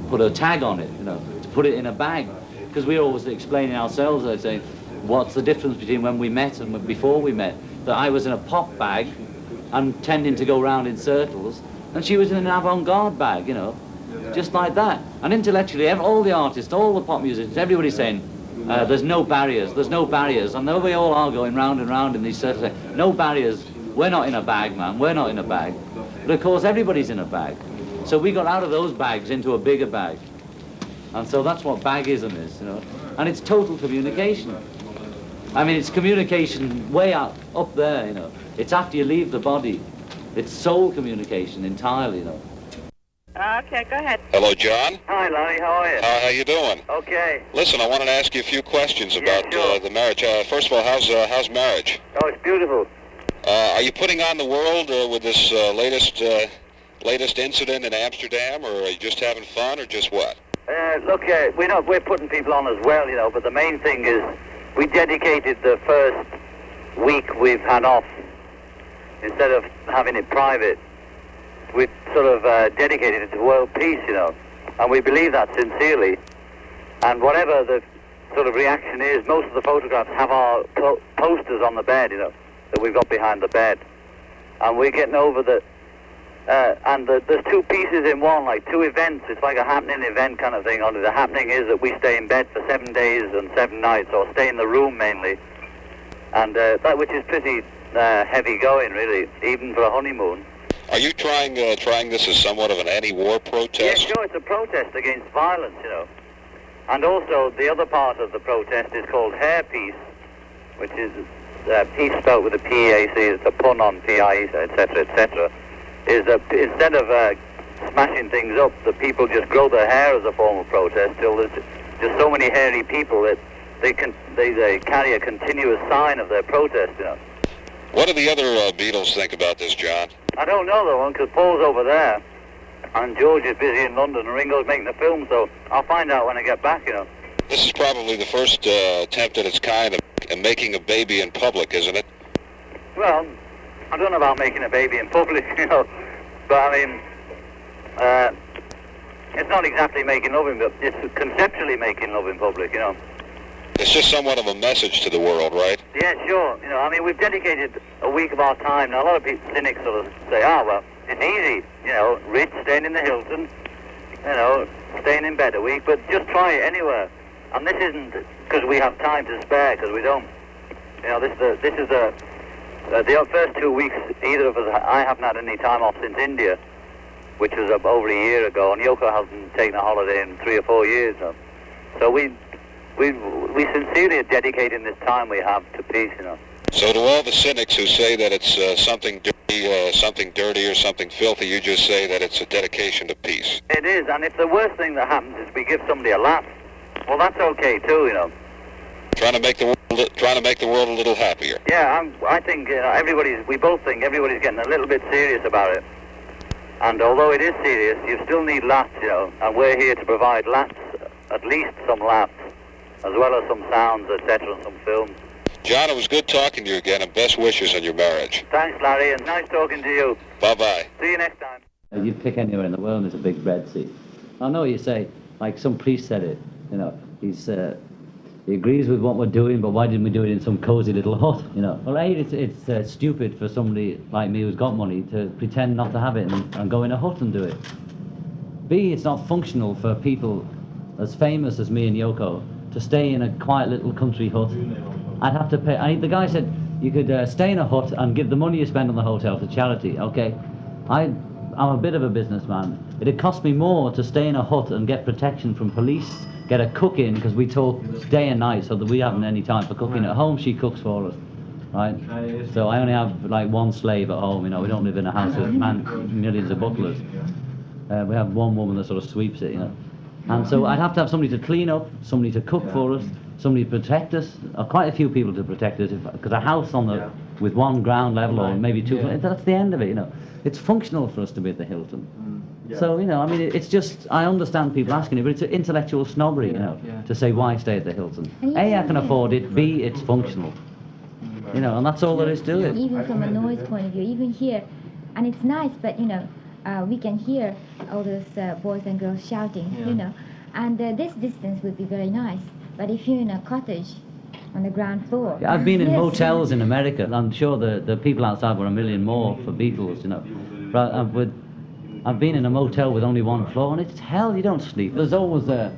put a tag on it, to put it in a bag. Because we were always explaining ourselves, I'd say, what's the difference between when we met and before we met? That I was in a pop bag and tending to go round in circles, and she was in an avant-garde bag, just like that. And intellectually, all the artists, all the pop musicians, everybody's saying, there's no barriers, and there we all are going round and round in these circles saying, no barriers, we're not in a bag, man, we're not in a bag. But of course, everybody's in a bag. So we got out of those bags into a bigger bag. And so that's what baggism is, and it's total communication. I mean, it's communication way up there, It's after you leave the body. It's soul communication entirely, Okay, go ahead. Hello, John. Hi, Lonnie. How are you? How you doing? Okay. Listen, I wanted to ask you a few questions about the marriage. First of all, how's marriage? Oh, it's beautiful. Are you putting on the world with this latest incident in Amsterdam, or are you just having fun, or just what? Look, we're putting people on as well, but the main thing is we dedicated the first week we've had off, instead of having it private, we've sort of dedicated it to world peace, and we believe that sincerely. And whatever the sort of reaction is, most of the photographs have our posters on the bed, that we've got behind the bed. and we're getting over the. And there's two pieces in one, like two events. It's like a happening event kind of thing. Only the happening is that we stay in bed for 7 days and 7 nights, or stay in the room mainly, and that which is pretty heavy going, really, even for a honeymoon. Are you trying this as somewhat of an anti-war protest? Yeah, sure. It's a protest against violence, you know. And also the other part of the protest is called Hair Peace, which is peace spelled with a P-A-C. It's a pun on P-I-E, etc., etc. Is that instead of smashing things up, the people just grow their hair as a form of protest till there's just so many hairy people that they carry a continuous sign of their protest, you know. What do the other Beatles think about this, John? I don't know though, because Paul's over there, and George is busy in London, and Ringo's making the film, so I'll find out when I get back, you know. This is probably the first attempt at its kind of making a baby in public, isn't it? Well, I don't know about making a baby in public, you know, but I mean, it's not exactly making love in, but it's conceptually making love in public, you know. It's just somewhat of a message to the world, right? Yeah, sure. You know, I mean, we've dedicated a week of our time. Now, a lot of people, cynics sort of say, well, it's easy, you know, rich, staying in the Hilton, you know, staying in bed a week, but just try it anywhere. And this isn't because we have time to spare, because we don't. You know, this is the first 2 weeks, either of us, I haven't had any time off since India, which was over a year ago, and Yoko hasn't taken a holiday in 3 or 4 years now. So we sincerely are dedicating this time we have to peace, you know. So to all the cynics who say that it's something dirty or something filthy, you just say that it's a dedication to peace. It is, and if the worst thing that happens is we give somebody a laugh, well, that's okay too, you know. Trying to make the world a little happier. Yeah, I think we both think everybody's getting a little bit serious about it. And although it is serious, you still need laughs, you know, and we're here to provide laughs, at least some laughs, as well as some sounds, etc., and some films. John, it was good talking to you again, and best wishes on your marriage. Thanks, Larry, and nice talking to you. Bye-bye. See you next time. You pick anywhere in the world, there's a big bread sea. I know you say, like some priest said it, you know, he agrees with what we're doing, but why didn't we do it in some cozy little hut, you know? Well, A, it's stupid for somebody like me who's got money to pretend not to have it and go in a hut and do it. B, it's not functional for people as famous as me and Yoko to stay in a quiet little country hut. I'd have to pay. The guy said you could stay in a hut and give the money you spend on the hotel to charity. Okay, I'm a bit of a businessman. It'd cost me more to stay in a hut and get protection from police, get a cook in, because we talk day and night so that we haven't any time for cooking at home. She cooks for us, right? So I only have like one slave at home, you know. We don't live in a house with millions of butlers. We have one woman that sort of sweeps it, you know. And so I'd have to have somebody to clean up, somebody to cook for us, somebody to protect us, or quite a few people to protect us, because a house on the with one ground level or maybe two, that's the end of it, you know. It's functional for us to be at the Hilton. So, you know, I mean, it's just, I understand people asking it, but it's an intellectual snobbery, you know, to say why stay at the Hilton. A, I can afford it, B, it's functional. You know, and that's all there is to it. Even from a noise point of view, even here, and it's nice, but, you know, we can hear all those boys and girls shouting, you know, and this distance would be very nice. But if you're in a cottage on the ground floor... I've been in motels in America. I'm sure the people outside were a million more for Beatles, you know. But I've been in a motel with only one floor, and it's hell, you don't sleep. There's always a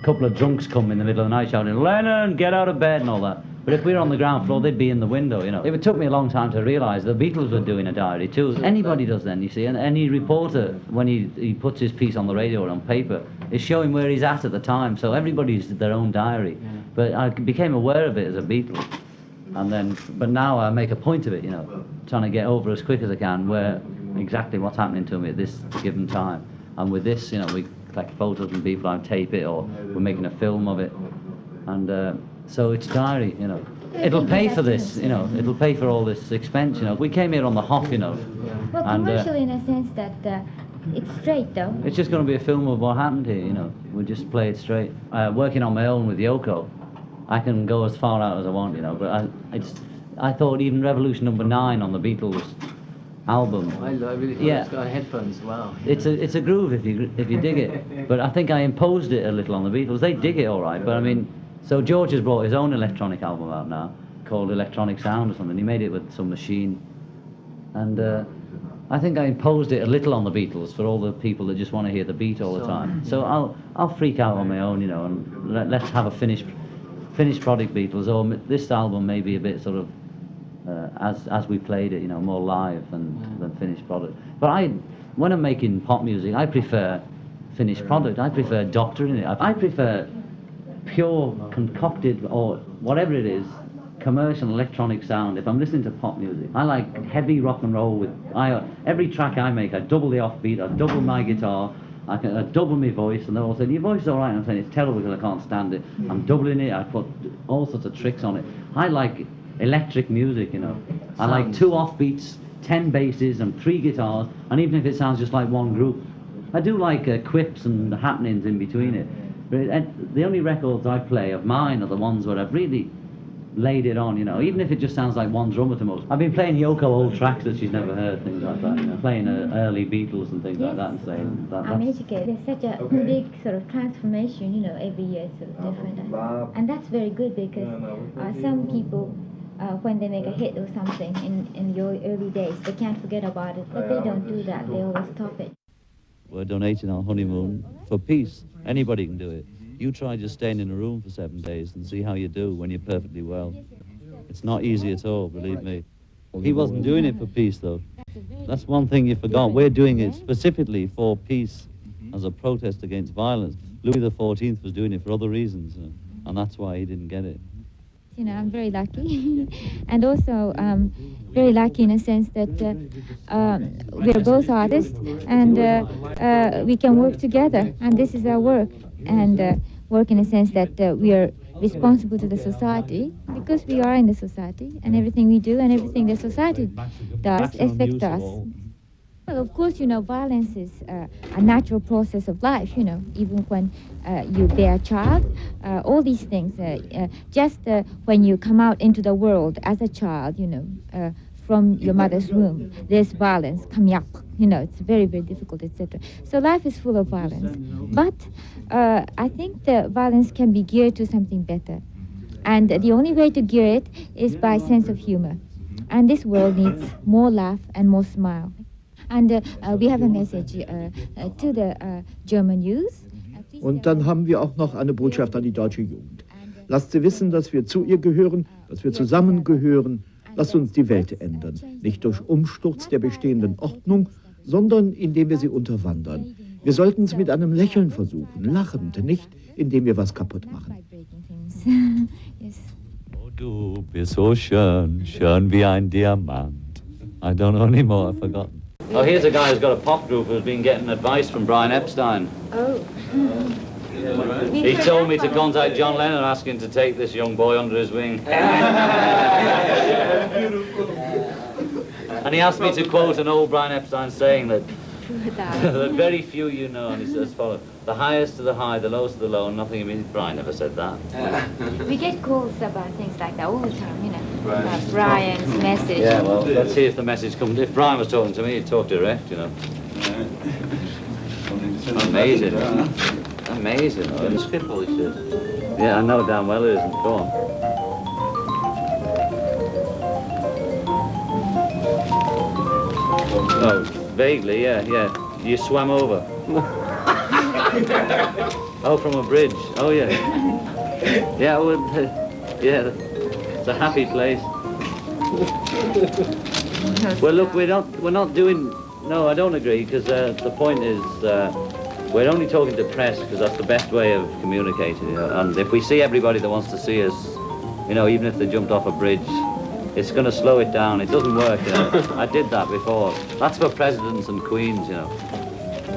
couple of drunks come in the middle of the night shouting, "Lennon, get out of bed," and all that. But if we were on the ground floor, they'd be in the window, you know. It took me a long time to realise the Beatles were doing a diary too. Anybody does then, you see, and any reporter, when he puts his piece on the radio or on paper, is showing where he's at the time, so everybody's their own diary. But I became aware of it as a Beatle, but now I make a point of it, you know, trying to get over as quick as I can where exactly what's happening to me at this given time. And with this, you know, we collect photos from people, I tape it, or we're making a film of it, and so it's diary, you know. It'll pay for this, you know. It'll pay for all this expense, you know. We came here on the hop, you know. Well, commercial in a sense that it's straight, though. It's just going to be a film of what happened here, you know. We'll just play it straight. Working on my own with Yoko, I can go as far out as I want, you know. But I thought even Revolution #9 on the Beatles album. I really thought it's got headphones. Wow. It's a groove if you dig it. But I think I imposed it a little on the Beatles. They dig it all right, but I mean. So George has brought his own electronic album out now, called Electronic Sound or something. He made it with some machine, And I think I imposed it a little on the Beatles for all the people that just want to hear the beat all the time. So I'll freak out on my own, you know, and let's have a finished product Beatles. Or this album may be a bit sort of as we played it, you know, more live than finished product. But when I'm making pop music, I prefer finished product. I prefer doctoring it. I prefer pure concocted or whatever it is, commercial electronic sound. If I'm listening to pop music, I like heavy rock and roll. Every track I make, I double the offbeat, I double my guitar, I double my voice, and they're all saying, your voice is all right. And I'm saying, it's terrible because I can't stand it. I'm doubling it, I put all sorts of tricks on it. I like electric music, you know. I like 2 offbeats, 10 basses, and 3 guitars, and even if it sounds just like one group. I do like quips and happenings in between it. But the only records I play of mine are the ones where I've really laid it on, you know, even if it just sounds like one drummer to most. I've been playing Yoko old tracks that she's never heard, things like that, you know, playing early Beatles and things like that, and saying that. I'm educated. There's such a big sort of transformation, you know, every year it's sort of different. And that's very good because some people, when they make a hit or something in your early days, they can't forget about it, but they don't do that. They always stop it. We're donating our honeymoon for peace. Anybody can do it. You try just staying in a room for 7 days and see how you do when you're perfectly well. It's not easy at all, believe me. He wasn't doing it for peace, though. That's one thing you forgot. We're doing it specifically for peace as a protest against violence. Louis XIV was doing it for other reasons, and that's why he didn't get it. You know, I'm very lucky, and also very lucky in a sense that we're both artists, and we can work together, and this is our work, and work in a sense that we are responsible to the society, because we are in the society, and everything we do and everything the society does affects us. Well, of course, you know, violence is a natural process of life, you know, even when you bear a child, all these things, just when you come out into the world as a child, you know, from your mother's womb, there's violence coming up, you know, it's very, very difficult, etc. So life is full of violence, but I think the violence can be geared to something better, and the only way to gear it is by sense of humor, and this world needs more laugh and more smile. And we have a message to the German youth. Und dann haben wir auch noch eine Botschaft an die deutsche Jugend. Lasst sie wissen, dass wir zu ihr gehören, dass wir zusammengehören. Lasst uns die Welt ändern. Nicht durch Umsturz der bestehenden Ordnung, sondern indem wir sie unterwandern. Wir sollten es mit einem Lächeln versuchen, lachend, nicht indem wir was kaputt machen. Oh, du bist so schön, schön wie ein Diamant. I don't know anymore, I've forgotten. Oh, here's a guy who's got a pop group who's been getting advice from Brian Epstein. Oh. He told me to contact John Lennon and ask him to take this young boy under his wing. And he asked me to quote an old Brian Epstein saying that very few you know, and he says as follows: the highest to the high, the lowest to the low, and nothing in between. Brian never said that. We get calls about things like that all the time, you know, Brian's message. Yeah, well, let's see if the message comes. If Brian was talking to me, he'd talk direct, you know. Amazing. Amazing. Oh, it's spitball, he says. Yeah, I know damn well it isn't. Go on. Oh, vaguely, yeah. You swam over. Oh, from a bridge. Oh, yeah. Yeah, well, yeah, it's a happy place. Well, look, we're not doing. No, I don't agree, because the point is, we're only talking to press because that's the best way of communicating. You know? And if we see everybody that wants to see us, you know, even if they jumped off a bridge, it's going to slow it down. It doesn't work, you know. I did that before. That's for presidents and queens, you know.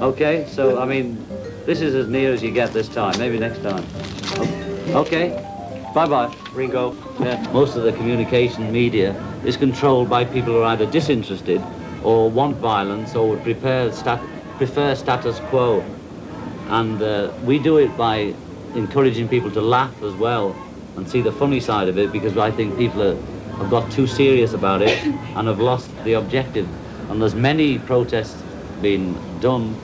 Okay, so, I mean, this is as near as you get this time. Maybe next time. Okay, bye-bye, Ringo. Yeah. Most of the communication media is controlled by people who are either disinterested or want violence or would prefer status quo. And we do it by encouraging people to laugh as well and see the funny side of it, because I think people have got too serious about it and have lost the objective. And there's many protests being done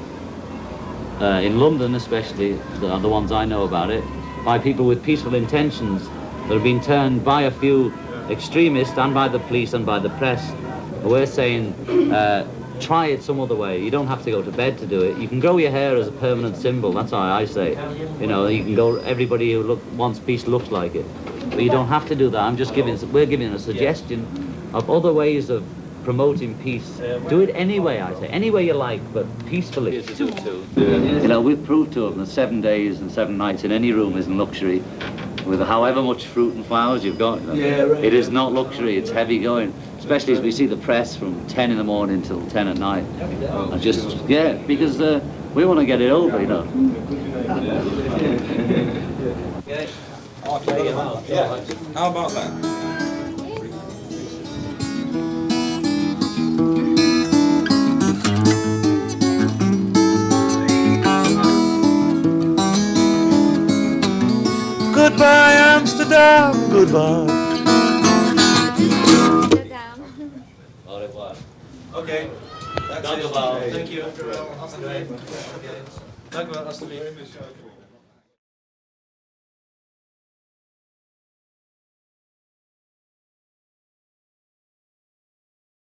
in London, especially the ones I know about it, by people with peaceful intentions that have been turned by a few extremists and by the police and by the press We're saying try it some other way. You don't have to go to bed to do it. You can grow your hair as a permanent symbol. That's how I say it. You know, you can go. Everybody who wants peace looks like it, but you don't have to do that. I'm just giving. We're giving a suggestion of other ways of promoting peace. Do it any way, I say, any way you like, but peacefully. You know, we've proved to them that 7 days and 7 nights in any room isn't luxury. With however much fruit and flowers you've got, you know. Yeah, right. It is not luxury. It's heavy going. Especially as we see the press from 10 in the morning till 10 at night. And just, yeah, because we want to get it over, you know. I'll take it out. Yeah. How about that? Goodbye, Amsterdam, goodbye. Okay. That's it. Thank you. Dank u wel, alstublieft.